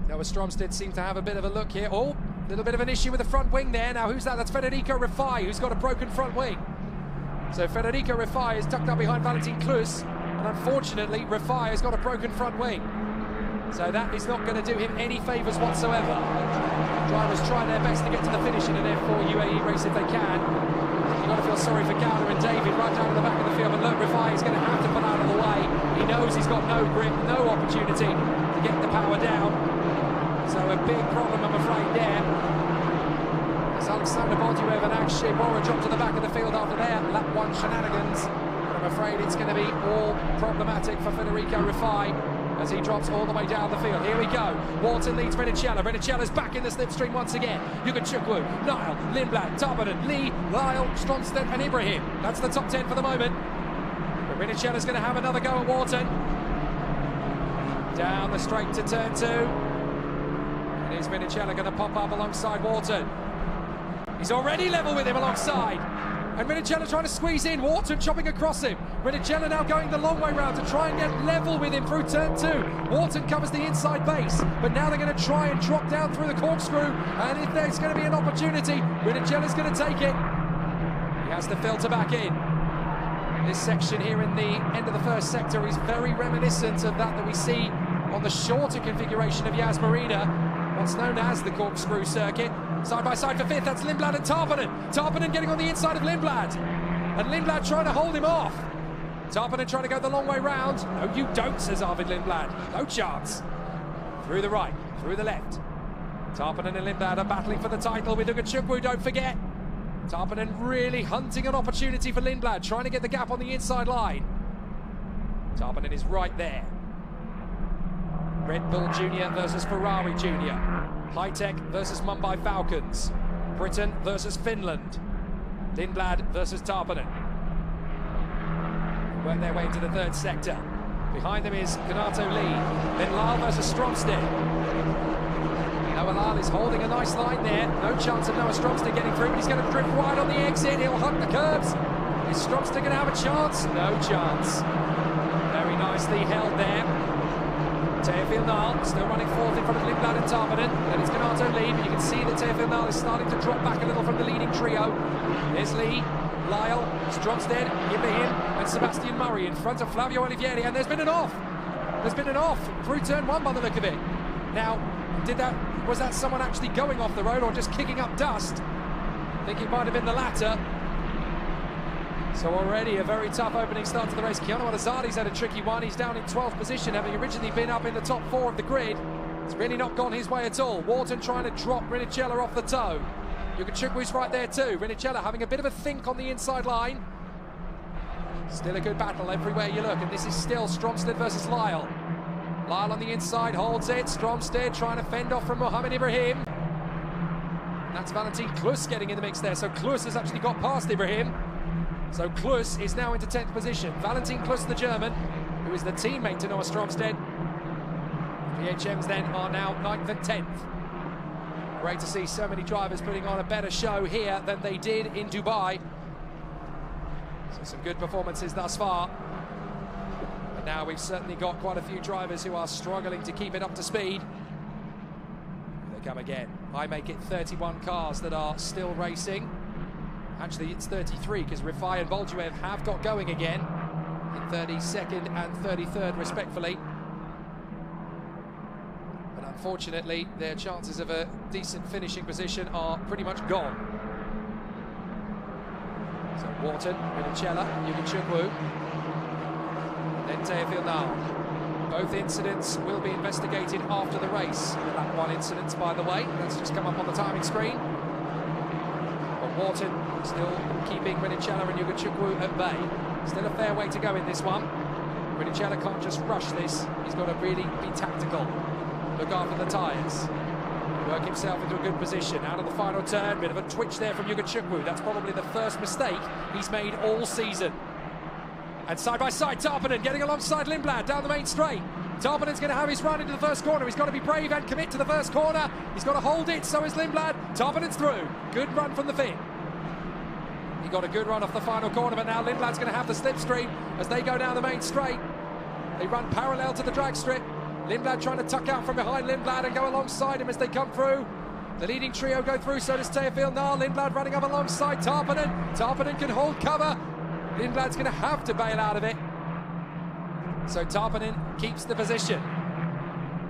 Noah Stromsted seems to have a bit of a look here. Oh, a little bit of an issue with the front wing there. Now who's that? That's Federico Rifai, who's got a broken front wing. So Federico Rifai is tucked up behind Valentin Klus. And unfortunately, Rifai has got a broken front wing. So that is not going to do him any favours whatsoever. Drivers try their best to get to the finish in an F4 UAE race if they can. You've got to feel sorry for Gowder and David right down to the back of the field. But look, Rifai is going to have to pull out of the way. He knows he's got no grip, no opportunity to get the power down. So a big problem, I'm afraid, there. As Alexander Bolduev and Akshay Bora drop to the back of the field after their lap 1 shenanigans. I'm afraid it's going to be all problematic for Federico Rifai as he drops all the way down the field. Here we go. Wharton leads Brinicella. Brinicella's back in the slipstream once again. Ugachukwu, Nile, Lindblad, Toppinen, Lee, Lyle, Stromsted and Ibrahim. That's the top 10 for the moment. But Brinicella's going to have another go at Wharton. Down the straight to turn 2. And is Brinicella going to pop up alongside Wharton? He's already level with him alongside. And Brinicella trying to squeeze in, Wharton chopping across him. Brinicella now going the long way round to try and get level with him through turn 2. Wharton covers the inside base, but now they're going to try and drop down through the corkscrew. And if there's going to be an opportunity, Brinicella's going to take it. He has the filter back in. This section here in the end of the first sector is very reminiscent of that we see on the shorter configuration of Yas Marina, what's known as the corkscrew circuit. Side by side for fifth, that's Lindblad and Tarpanen. Tarpanen getting on the inside of Lindblad. And Lindblad trying to hold him off. Tarpanen trying to go the long way round. No, you don't, says Arvid Lindblad. No chance. Through the right, through the left. Tarpanen and Lindblad are battling for the title with Ugachukwu, don't forget. Tarpanen really hunting an opportunity for Lindblad, trying to get the gap on the inside line. Tarpanen is right there. Red Bull Junior versus Ferrari Junior. High-Tech versus Mumbai Falcons. Britain versus Finland. Lindblad versus Tarpanen. Work their way into the third sector. Behind them is Kanato Lee. Then Lyle versus Stromstead. Noah Lyle is holding a nice line there. No chance of Noah Stromstead getting through, but he's going to drift wide on the exit. He'll hunt the curbs. Is Stromstead going to have a chance? No chance. Very nicely held there. Teofil Nal still running fourth in front of Lindblad and Tarpanen. Then it's Kanato Lee, but you can see that Teofil Nal is starting to drop back a little from the leading trio. There's Lee, Lyle, Stromstead, Ibrahim and Sebastian Murray in front of Flavio Olivieri, and there's been an off. There's been an off through turn one by the look of it. Now, was that someone actually going off the road or just kicking up dust? I think it might have been the latter. So already a very tough opening start to the race. Keanu Adazade's had a tricky one. He's down in 12th position, having originally been up in the top four of the grid. It's really not gone his way at all. Wharton trying to drop Rinicella off the toe. Ugachukwu's right there too. Rinicella having a bit of a think on the inside line. Still a good battle everywhere you look, and this is still Stromstead versus Lyle. Lyle on the inside holds it. Stromstead trying to fend off from Mohammed Ibrahim. And that's Valentin Klus getting in the mix there. So Klus has actually got past Ibrahim. So Klus is now into 10th position. Valentin Klus, the German, who is the teammate to Noah Stromstead. PHMs then are now 9th and 10th. Great to see so many drivers putting on a better show here than they did in Dubai. So some good performances thus far. But now we've certainly got quite a few drivers who are struggling to keep it up to speed. Here they come again. I make it 31 cars that are still racing. Actually, it's 33 because Rifai and Boljuev have got going again in 32nd and 33rd, respectfully. But unfortunately, their chances of a decent finishing position are pretty much gone. So Wharton, Rinicella, Ugachukwu, then Teofil Nal. Both incidents will be investigated after the race. That one incident, by the way, that's just come up on the timing screen. Wharton still keeping Rinicella and Ugachukwu at bay. Still a fair way to go in this one. Rinicella can't just rush this. He's got to really be tactical. Look after the tyres. Work himself into a good position. Out of the final turn, bit of a twitch there from Ugachukwu. That's probably the first mistake he's made all season. And side by side, Tarpanen getting alongside Lindblad down the main straight. Tarpanen's going to have his run into the first corner. He's got to be brave and commit to the first corner. He's got to hold it, so is Lindblad. Tarpanen's through. Good run from the Finn. He got a good run off the final corner, but now Lindblad's going to have the slipstream as they go down the main straight. They run parallel to the drag strip. Lindblad trying to tuck out from behind Lindblad and go alongside him as they come through. The leading trio go through, so does Teofil Nal. Lindblad running up alongside Tarpanen. Tarpanen can hold cover. Lindblad's going to have to bail out of it. So Tarpanen keeps the position.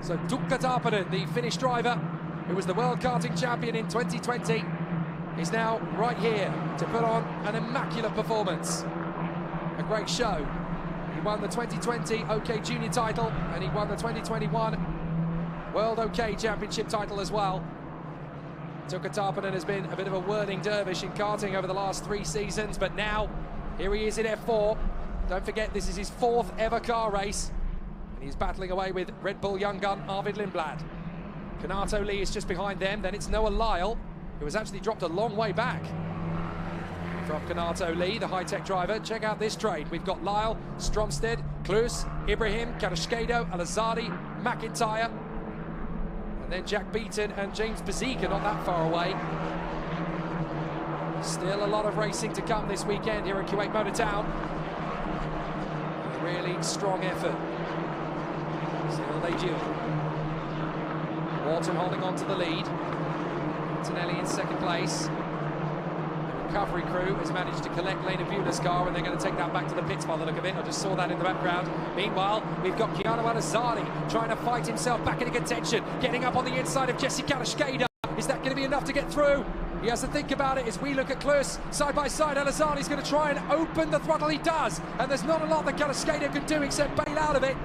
So Tukka Tarpanen, the Finnish driver, who was the World Karting Champion in 2020, is now right here to put on an immaculate performance. A great show. He won the 2020 OK Junior title, and he won the 2021 World OK Championship title as well. Tukka Tarpanen has been a bit of a whirling dervish in karting over the last 3 seasons, but now here he is in F4. Don't forget, this is his 4th ever car race, and he's battling away with Red Bull young gun Arvid Lindblad. Kanato Lee is just behind them. Then it's Noah Lyle, who has actually dropped a long way back. From Kanato Lee, the high-tech driver, check out this trade. We've got Lyle, Stromstead, Klus, Ibrahim, Karashkedo, Alazadi, McIntyre, and then Jack Beaton and James Bazik are not that far away. Still a lot of racing to come this weekend here at Kuwait Motor Town. A really strong effort. Still they do. Wharton holding on to the lead. Antonelli in second place. recovery crew has managed to collect Lena Bula's car, and they're going to take that back to the pits by the look of it. I just saw that in the background. Meanwhile, we've got Keanu Al-Azari trying to fight himself back into contention, getting up on the inside of Jesse Karashkeda. Is that going to be enough to get through? He has to think about it as we look at Klus. Side by side, Al-Azari's going to try and open the throttle. He does, and there's not a lot that Karashkeda can do except bail out of it.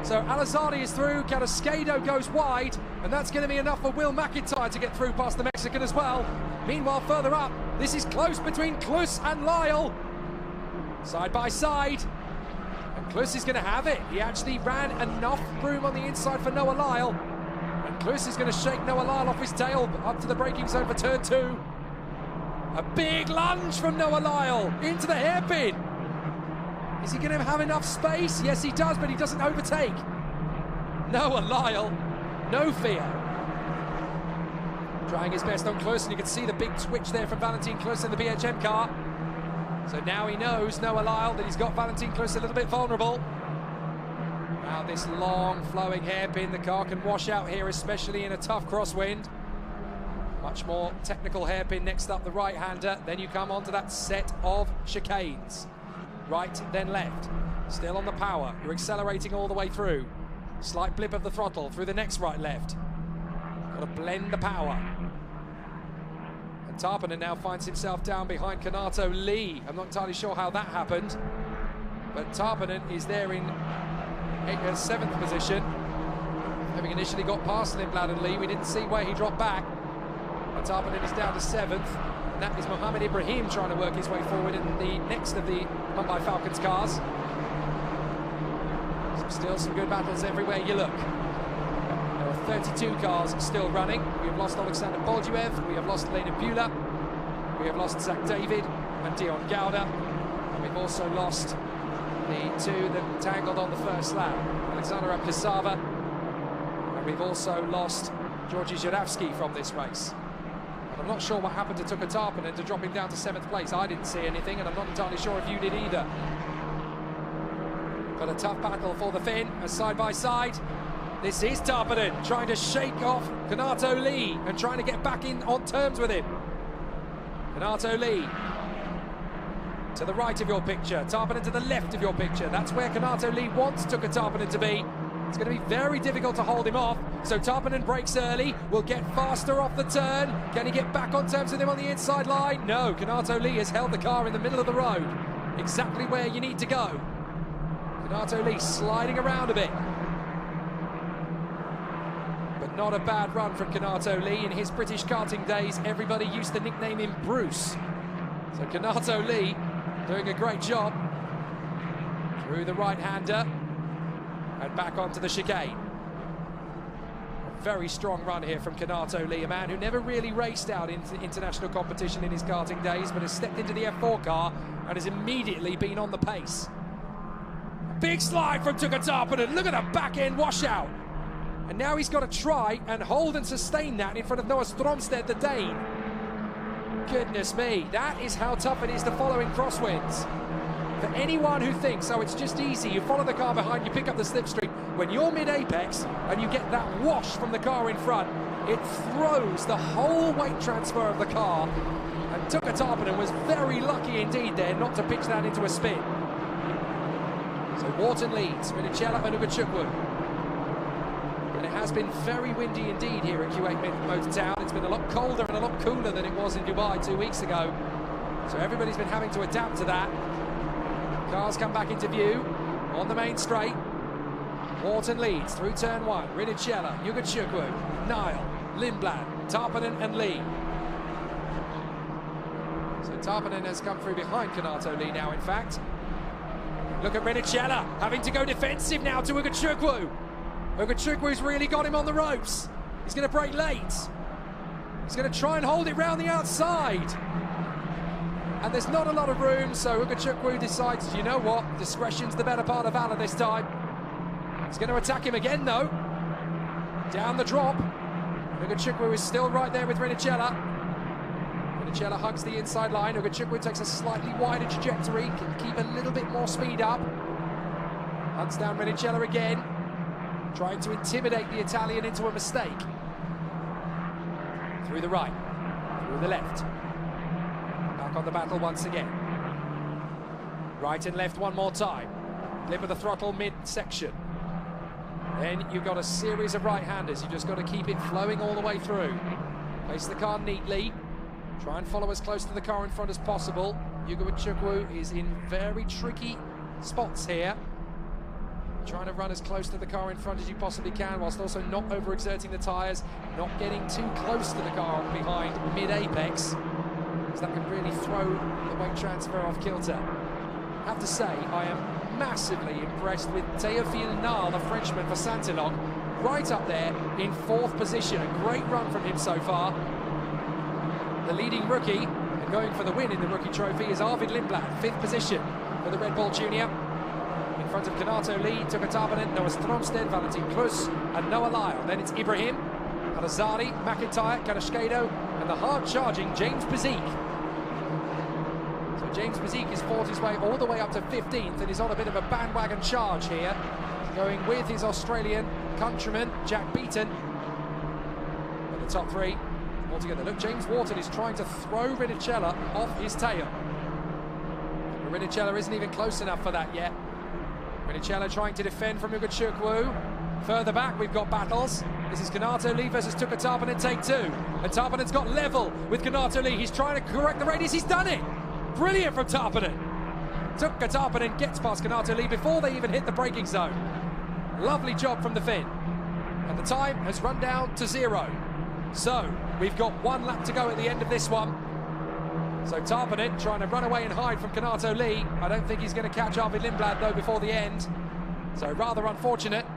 So Al-Azari is through, Karashkeda goes wide, and that's going to be enough for Will McIntyre to get through past the Mexican as well. Meanwhile, further up, this is close between Klus and Lyle. Side by side, and Klus is going to have it. He actually ran enough room on the inside for Noah Lyle. And Klus is going to shake Noah Lyle off his tail up to the braking zone for turn 2. A big lunge from Noah Lyle into the hairpin. Is he going to have enough space? Yes, he does, but he doesn't overtake. Noah Lyle, no fear. Trying his best on Klus, and you can see the big twitch there from Valentin Klus in the BHM car. So now he knows, Noah Lyle, that he's got Valentin Klus a little bit vulnerable. Now this long flowing hairpin, the car can wash out here, especially in a tough crosswind. Much more technical hairpin next up, the right-hander. Then you come onto that set of chicanes. Right, then left. Still on the power. You're accelerating all the way through. Slight blip of the throttle through the next right-left. Got to blend the power. And Tarpanen now finds himself down behind Kanato Lee. I'm not entirely sure how that happened, but Tarpanen is there in 7th position. Having initially got past Lindblad and Lee, we didn't see where he dropped back. But Tarpanen is down to 7th. And that is Mohammed Ibrahim trying to work his way forward in the next of the Mumbai Falcons cars. So still some good battles everywhere you look. There are 32 cars still running. We have lost Alexander Bolduev, we have lost Lena Bula, we have lost Zach David and Dion Gauda, and we've also lost the 2 that tangled on the first lap, Alexander Abdisava, and we've also lost Georgi Zhiravsky from this race. I'm not sure what happened to Tuka Tarpanen to drop him down to 7th place. I didn't see anything, and I'm not entirely sure if you did either. But a tough battle for the Finn, as side by side. This is Tarpanen trying to shake off Kanato Lee and trying to get back in on terms with him. Kanato Lee to the right of your picture, Tarpanen to the left of your picture. That's where Kanato Lee wants Tuka Tarpanen to be. It's going to be very difficult to hold him off. So Tarpanen breaks early, will get faster off the turn. Can he get back on terms with him on the inside line? No, Kanato Lee has held the car in the middle of the road. Exactly where you need to go. Kanato Lee sliding around a bit. But not a bad run from Kanato Lee. In his British karting days, everybody used to nickname him Bruce. So Kanato Lee doing a great job. Through the right-hander. And back onto the chicane. A very strong run here from Kanato Lee, a man who never really raced out into international competition in his karting days, but has stepped into the F4 car and has immediately been on the pace. Big slide from Tuka Tarpanen. Look at the back end washout. And now he's got to try and hold and sustain that in front of Noah Stromsted, the Dane. Goodness me, that is how tough it is to follow in crosswinds. For anyone who thinks, oh, it's just easy, you follow the car behind, you pick up the slipstream, when you're mid-apex and you get that wash from the car in front, it throws the whole weight transfer of the car. And Tuka Tarpanen was very lucky indeed there not to pitch that into a spin. So Wharton leads, Rinicella and Ugachukwu. And it has been very windy indeed here at Kuwait Motor Town. It's been a lot colder and a lot cooler than it was in Dubai 2 weeks ago. So everybody's been having to adapt to that. Cars come back into view on the main straight. Wharton leads through turn 1. Rinicella, Ugachukwu, Nile, Lindblad, Tarpanen and Lee. So Tarpanen has come through behind Kanato Lee now, in fact. Look at Rinicella having to go defensive now to Ugachukwu. Ugachukwu's really got him on the ropes. He's going to brake late. He's going to try and hold it round the outside. And there's not a lot of room, so Ugachukwu decides, you know what, discretion's the better part of valor this time. He's going to attack him again, though. Down the drop. Ugachukwu is still right there with Rinicella. Rinicella hugs the inside line. Ugachukwu takes a slightly wider trajectory, can keep a little bit more speed up. Hunts down Rinicella again, trying to intimidate the Italian into a mistake. Through the right, through the left. Back on the battle once again. Right and left one more time. Lip of the throttle mid-section. Then you've got a series of right-handers. You've just got to keep it flowing all the way through. Place the car neatly. Try and follow as close to the car in front as possible. Yugo Chukwu is in very tricky spots here. Trying to run as close to the car in front as you possibly can, whilst also not overexerting the tyres, not getting too close to the car behind mid-apex, because that can really throw the weight transfer off kilter. I have to say, I am massively impressed with Théophile Nal, the Frenchman for Saint-Elok, right up there in 4th position. A great run from him so far. The leading rookie, and going for the win in the rookie trophy, is Arvid Lindblad, 5th position for the Red Bull Junior. In front of Kanato Lee, Tuka Tarpanen, Noah Stromsted, Valentin Klus, and Noah Lyle. Then it's Ibrahim, Al-Azari, McIntyre, Karashkedo, and the hard-charging James Bezique. So James Bezique has fought his way all the way up to 15th and is on a bit of a bandwagon charge here, going with his Australian countryman, Jack Beaton. But the top 3 altogether. Look, James Wharton is trying to throw Rinicella off his tail. But Rinicella isn't even close enough for that yet. Rinicella trying to defend from Yugo Chukwu. Further back, we've got battles. This is Kanato Lee versus Tuka Tarpanen, take 2. And Tarpanen's got level with Kanato Lee. He's trying to correct the radius. He's done it! Brilliant from Tarpanen. Tuka Tarpanen gets past Kanato Lee before they even hit the braking zone. Lovely job from the Finn. And the time has run down to 0. So, we've got 1 lap to go at the end of this one. So Tarpanen trying to run away and hide from Kanato Lee. I don't think he's going to catch Arvid Lindblad though before the end. So rather unfortunate.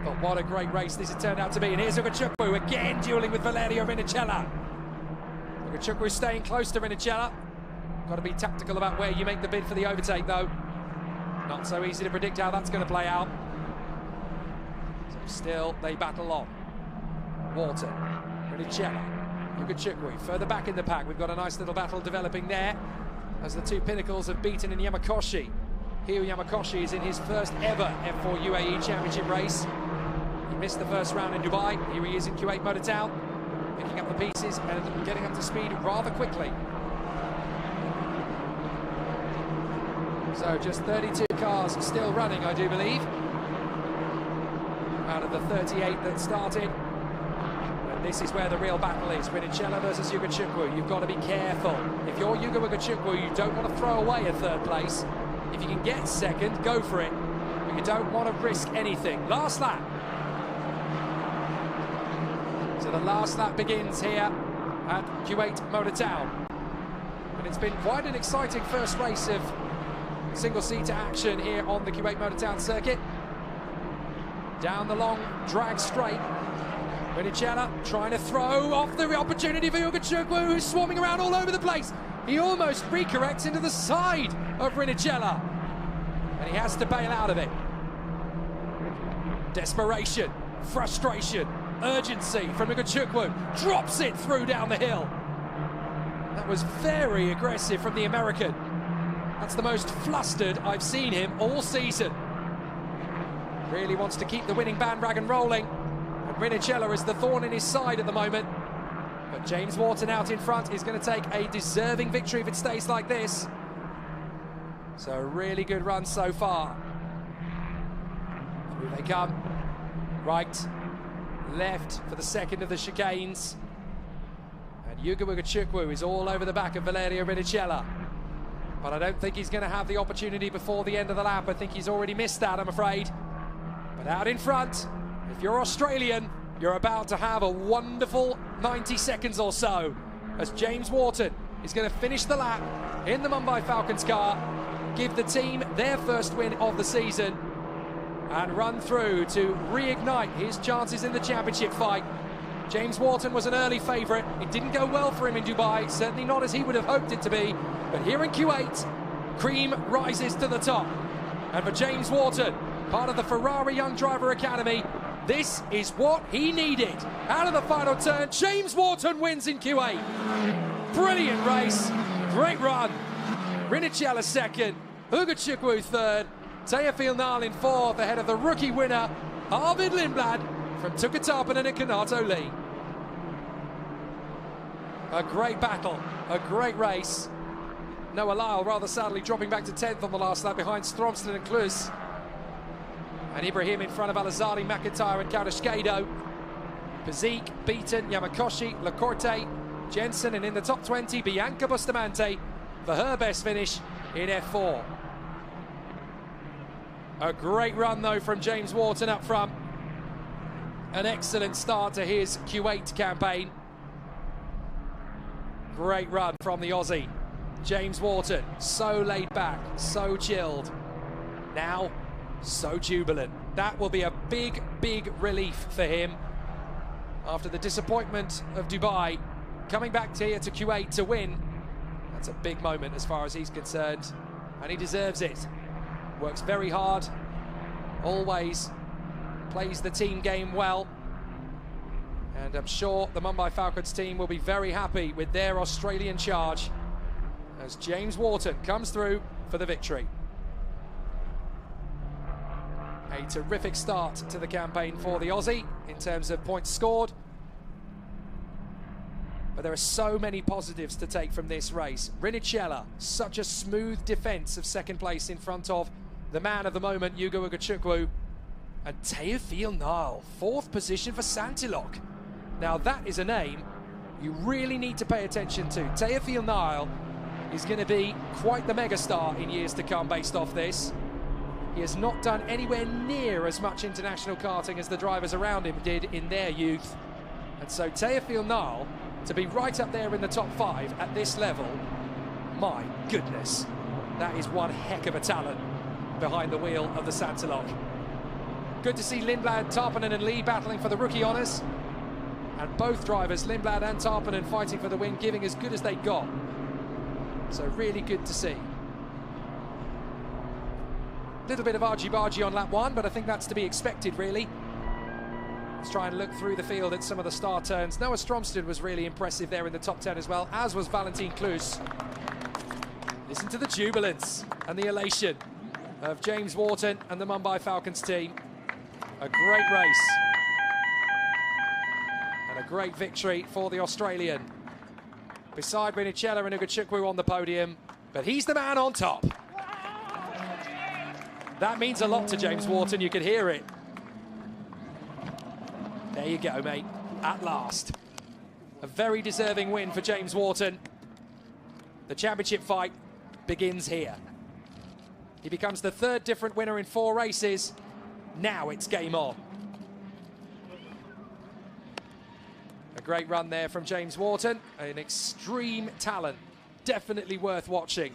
But what a great race this has turned out to be. And here's Yugo Chukwu again dueling with Valerio Rinicella. Yugo Chukwu staying close to Rinicella. Got to be tactical about where you make the bid for the overtake though. Not so easy to predict how that's going to play out. So still they battle on. Wharton, Rinicella, Yugo Chukwu further back in the pack. We've got a nice little battle developing there as the 2 pinnacles of Beaton and Yamakoshi. Hiro Yamakoshi is in his first ever F4 UAE Championship race. He missed the first round in Dubai. Here he is in Kuwait Motor Town, picking up the pieces and getting up to speed rather quickly. So just 32 cars still running, I do believe, out of the 38 that started. This is where the real battle is. Rinicella versus Yugo Chukwu. You've got to be careful. If you're Yugo Chukwu, you don't want to throw away a 3rd place. If you can get 2nd, go for it. But you don't want to risk anything. Last lap. So the last lap begins here at Kuwait Motor Town. And it's been quite an exciting first race of single-seater action here on the Kuwait Motor Town circuit. Down the long drag straight. Rinicella trying to throw off the opportunity for Yugo Chukwu, who's swarming around all over the place. He almost recorrects into the side of Rinicella. And he has to bail out of it. Desperation, frustration, urgency from Yugo Chukwu. Drops it through down the hill. That was very aggressive from the American. That's the most flustered I've seen him all season. Really wants to keep the winning bandwagon rolling. And Rinicella is the thorn in his side at the moment. But James Wharton out in front is going to take a deserving victory if it stays like this. So a really good run so far. Through they come. Right, left for the 2nd of the chicanes. And Yugo Chukwu is all over the back of Valerio Rinicella. But I don't think he's going to have the opportunity before the end of the lap. I think he's already missed that, I'm afraid. But out in front, if you're Australian, you're about to have a wonderful 90 seconds or so as James Wharton is going to finish the lap in the Mumbai Falcons car, give the team their first win of the season and run through to reignite his chances in the championship fight. James Wharton was an early favourite. It didn't go well for him in Dubai, certainly not as he would have hoped it to be. But here in Kuwait, cream rises to the top. And for James Wharton, part of the Ferrari Young Driver Academy, this is what he needed. Out of the final turn, James Wharton wins in Kuwait. Brilliant race, great run. Rinicella 2nd, Yugo Chukwu 3rd, Théophile Nal in 4th, ahead of the rookie winner, Arvid Lindblad from Tuka Tarpanen and Kanato Lee. A great battle, a great race. Noah Lyle rather sadly dropping back to 10th on the last lap behind Stromstad and Klus. And Ibrahim in front of Al-Azhari, McIntyre and Carrasquedo. Pazik, Beaton, Yamakoshi, Lacorte, Jensen, and in the top 20, Bianca Bustamante for her best finish in F4. A great run though from James Wharton up front. An excellent start to his Kuwait campaign. Great run from the Aussie. James Wharton, so laid back, so chilled. Now, so jubilant. That will be a big, big relief for him. After the disappointment of Dubai, coming back here to Kuwait to win, that's a big moment as far as he's concerned, and he deserves it. Works very hard, always plays the team game well, and I'm sure the Mumbai Falcons team will be very happy with their Australian charge as James Wharton comes through for the victory. A terrific start to the campaign for the Aussie in terms of points scored. But there are so many positives to take from this race. Rinnicella, such a smooth defence of second place in front of the man of the moment, Hugo Ugachukwu. And Teofil Nile, 4th position for Santilok. Now that is a name you really need to pay attention to. Teofil Nile is going to be quite the megastar in years to come based off this. He has not done anywhere near as much international karting as the drivers around him did in their youth. And so Teofil Nile, to be right up there in the top 5 at this level, my goodness, that is one heck of a talent behind the wheel of the Santilok. Good to see Lindblad, Tarpanen and Lee battling for the rookie honours. And both drivers, Lindblad and Tarpanen, fighting for the win, giving as good as they got. So really good to see. Little bit of argy-bargy on lap 1, but I think that's to be expected, really. Let's try and look through the field at some of the star turns. Noah Stromstad was really impressive there in the top 10 as well, as was Valentin Klus. Listen to the jubilance and the elation of James Wharton and the Mumbai Falcons team. A great race. And a great victory for the Australian. Beside Rinnicella and Ugachukwu on the podium, but he's the man on top. That means a lot to James Wharton, you could hear it. There you go, mate, at last. A very deserving win for James Wharton. The championship fight begins here. He becomes the 3rd different winner in 4 races. Now it's game on. A great run there from James Wharton, an extreme talent, definitely worth watching.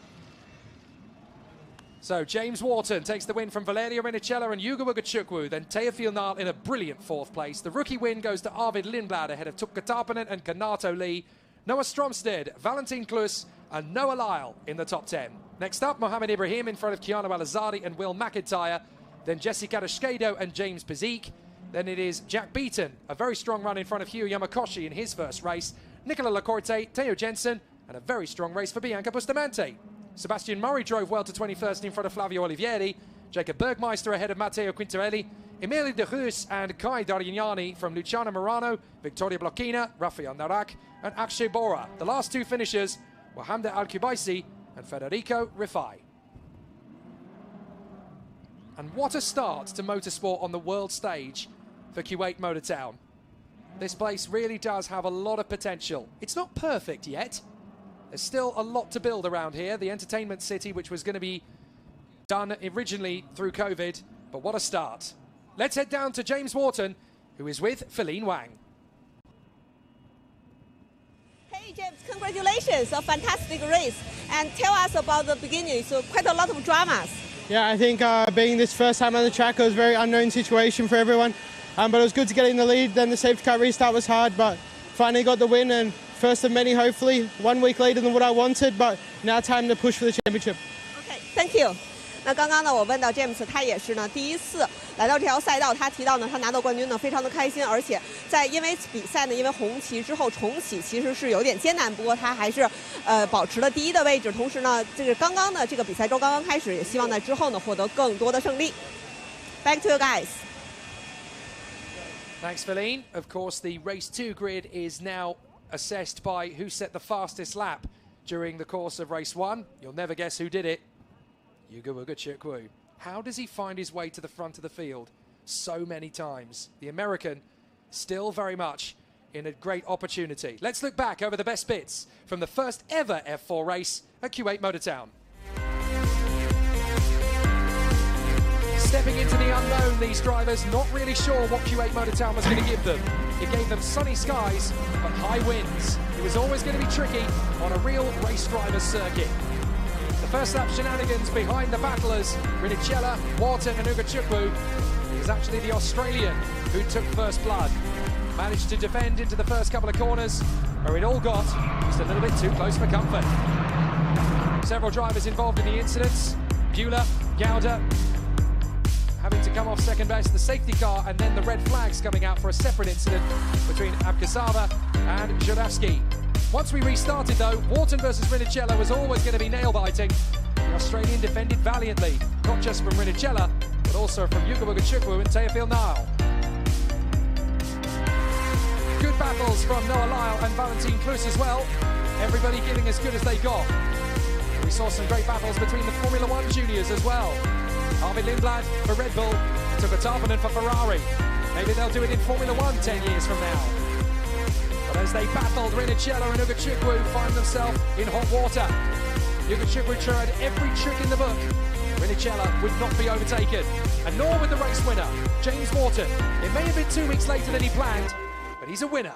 So James Wharton takes the win from Valerio Rinnicella and Hugo Ugachukwu, then Teofil Nile in a brilliant 4th place. The rookie win goes to Arvid Lindblad ahead of Tuukka Tarpanen and Kanato Lee. Noah Stromstad, Valentin Klus and Noah Lyle in the top 10. Next up, Mohammed Ibrahim in front of Keanu Al-Azhari and Will McIntyre. Then Jesse Carrasquedo and James Pazik. Then it is Jack Beaton, a very strong run in front of Hugh Yamakoshi in his first race. Nicola Lacorte, Theo Jensen, and a very strong race for Bianca Bustamante. Sebastian Murray drove well to 21st in front of Flavio Olivieri. Jacob Bergmeister ahead of Matteo Quintarelli. Emile De Roos and Kai Darignani from Luciano Morano, Victoria Blokina, Rafael Narak, and Akshay Bora. The last 2 finishers were Hamda Al-Kubaisi and Federico Rifai. And what a start to motorsport on the world stage for Kuwait Motor Town. This place really does have a lot of potential. It's not perfect yet. There's still a lot to build around here. The entertainment city, which was going to be done originally through COVID, but what a start. Let's head down to James Wharton, who is with Feline Wang. Hey James, congratulations, a fantastic race. And tell us about the beginning, so quite a lot of dramas. Yeah, I think being this first time on the track, it was a very unknown situation for everyone. But it was good to get in the lead. Then the safety car restart was hard, but finally got the win, and first of many, hopefully. 1 week later than what I wanted, but now time to push for the championship. Okay, thank you. 那刚刚呢，我问到 James， 他也是呢第一次来到这条赛道，他提到呢，他拿到冠军呢非常的开心，而且因为比赛呢，因为红旗之后重启其实是有点艰难，不过他还是保持了第一的位置，同时呢，这个刚刚呢这个比赛周刚刚开始，也希望在之后呢获得更多的胜利。Back to you guys. Thanks, Feline. Of course, the race 2 grid is now assessed by who set the fastest lap during the course of race 1. You'll never guess who did it. Yuga Chukwu. How does he find his way to the front of the field so many times? The American still very much in a great opportunity. Let's look back over the best bits from the first ever F4 race at Kuwait Motor Town. Stepping into the unknown, these drivers not really sure what Kuwait Motor Town was going to give them. It gave them sunny skies, but high winds. It was always going to be tricky on a real race driver's circuit. The first lap shenanigans behind the battlers, Rinicella, Wharton and Uga Chukwu. It was actually the Australian who took first blood. Managed to defend into the first couple of corners, where it all got just a little bit too close for comfort. Several drivers involved in the incidents. Bueller, Gouda, having to come off second best, the safety car, and then the red flags coming out for a separate incident between Abkazava and Jodowski. Once we restarted though, Wharton versus Rinicella was always going to be nail-biting. The Australian defended valiantly, not just from Rinicella, but also from Yuga Chukwu and Teofil Nile. Good battles from Noah Lyle and Valentin Klus as well. Everybody giving as good as they got. We saw some great battles between the Formula 1 juniors as well. Arvid Lindblad for Red Bull, Tuka Tarpanen for Ferrari. Maybe they'll do it in Formula 1 10 years from now. But as they battled, Rinicella and Uga Chukwu find themselves in hot water. Uga Chukwu tried every trick in the book. Rinicella would not be overtaken, and nor would the race winner, James Wharton. It may have been 2 weeks later than he planned, but he's a winner.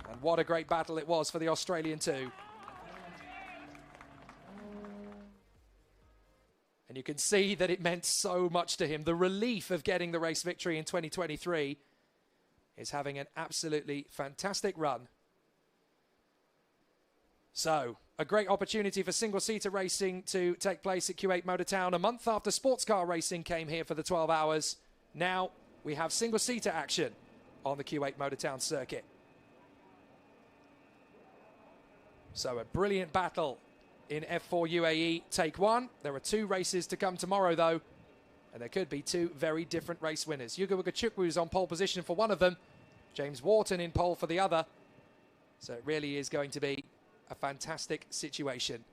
And what a great battle it was for the Australian too. And you can see that it meant so much to him. The relief of getting the race victory in 2023 is having an absolutely fantastic run. So, a great opportunity for single-seater racing to take place at Kuwait Motor Town a month after sports car racing came here for the 12 hours. Now we have single-seater action on the Kuwait Motor Town circuit. So a brilliant battle in F4 UAE Take 1. There are 2 races to come tomorrow though, and there could be 2 very different race winners. Yuga Chukwu is on pole position for one of them, James Wharton in pole for the other. So it really is going to be a fantastic situation.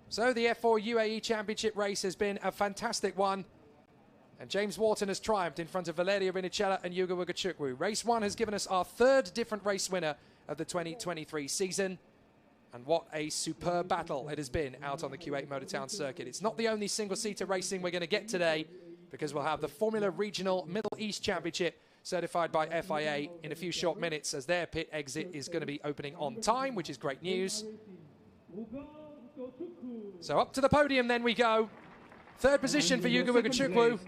So the F4 UAE Championship race has been a fantastic one, and James Wharton has triumphed in front of Valeria Rinicella and Yuga Chukwu. Race 1 has given us our 3rd different race winner of the 2023 season, and what a superb battle it has been out on the Kuwait Motor Town circuit. It's not the only single-seater racing we're going to get today, because we'll have the Formula Regional Middle East Championship certified by FIA in a few short minutes, as their pit exit is going to be opening on time, which is great news. So up to the podium then we go. 3rd position for Yuga Chukwu.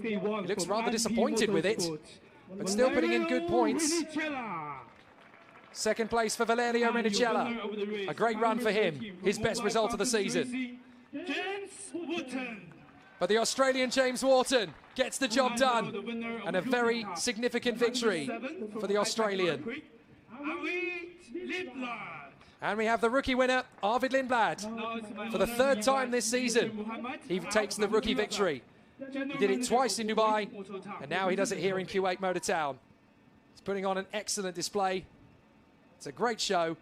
He looks rather disappointed with it, but still putting in good points. 2nd place for Valerio Rinicella. A great run for him, his best result of the season. But the Australian James Wharton gets the job done, and a very significant victory for the Australian. And we have the rookie winner, Arvid Lindblad. For the 3rd time this season, he takes the rookie victory. He did it twice in Dubai, and now he does it here in Kuwait Motor Town. He's putting on an excellent display. It's a great show.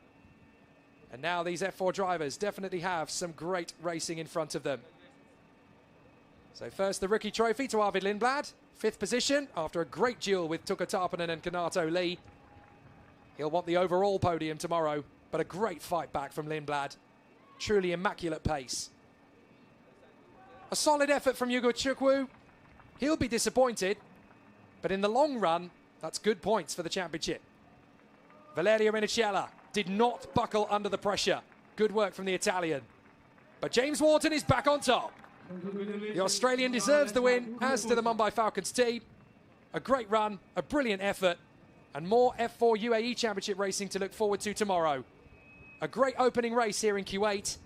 And now these F4 drivers definitely have some great racing in front of them. So first the rookie trophy to Arvid Lindblad. 5th position after a great duel with Tuka Tarpanen and Kanato Lee. He'll want the overall podium tomorrow, but a great fight back from Lindblad. Truly immaculate pace. A solid effort from Yuga Chukwu. He'll be disappointed, but in the long run, that's good points for the championship. Valeria Rinicella did not buckle under the pressure. Good work from the Italian. But James Wharton is back on top. The Australian deserves the win, as do the Mumbai Falcons team. A great run, a brilliant effort, and more F4 UAE Championship racing to look forward to tomorrow. A great opening race here in Kuwait,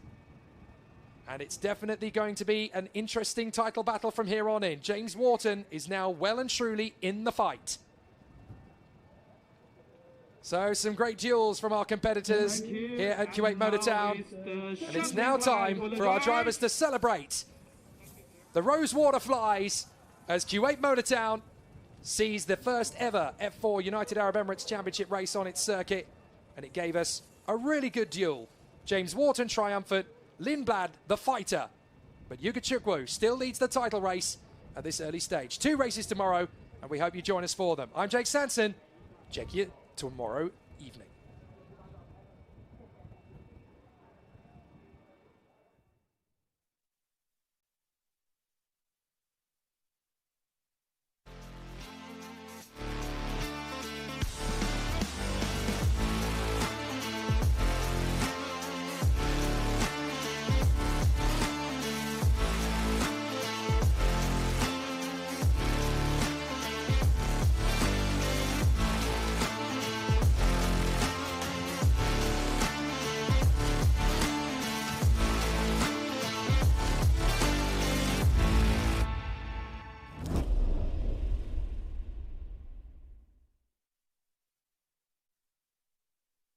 and it's definitely going to be an interesting title battle from here on in. James Wharton is now well and truly in the fight. So some great duels from our competitors here at Kuwait Motor Town, and it's now time for our drivers to celebrate The Rosewater flies as Kuwait Motortown sees the first ever F4 United Arab Emirates Championship race on its circuit, and it gave us a really good duel. James Wharton triumphant, Lindblad the fighter, but Yuga Chukwu still leads the title race at this early stage. 2 races tomorrow, and we hope you join us for them. I'm Jake Sanson. Check you tomorrow evening.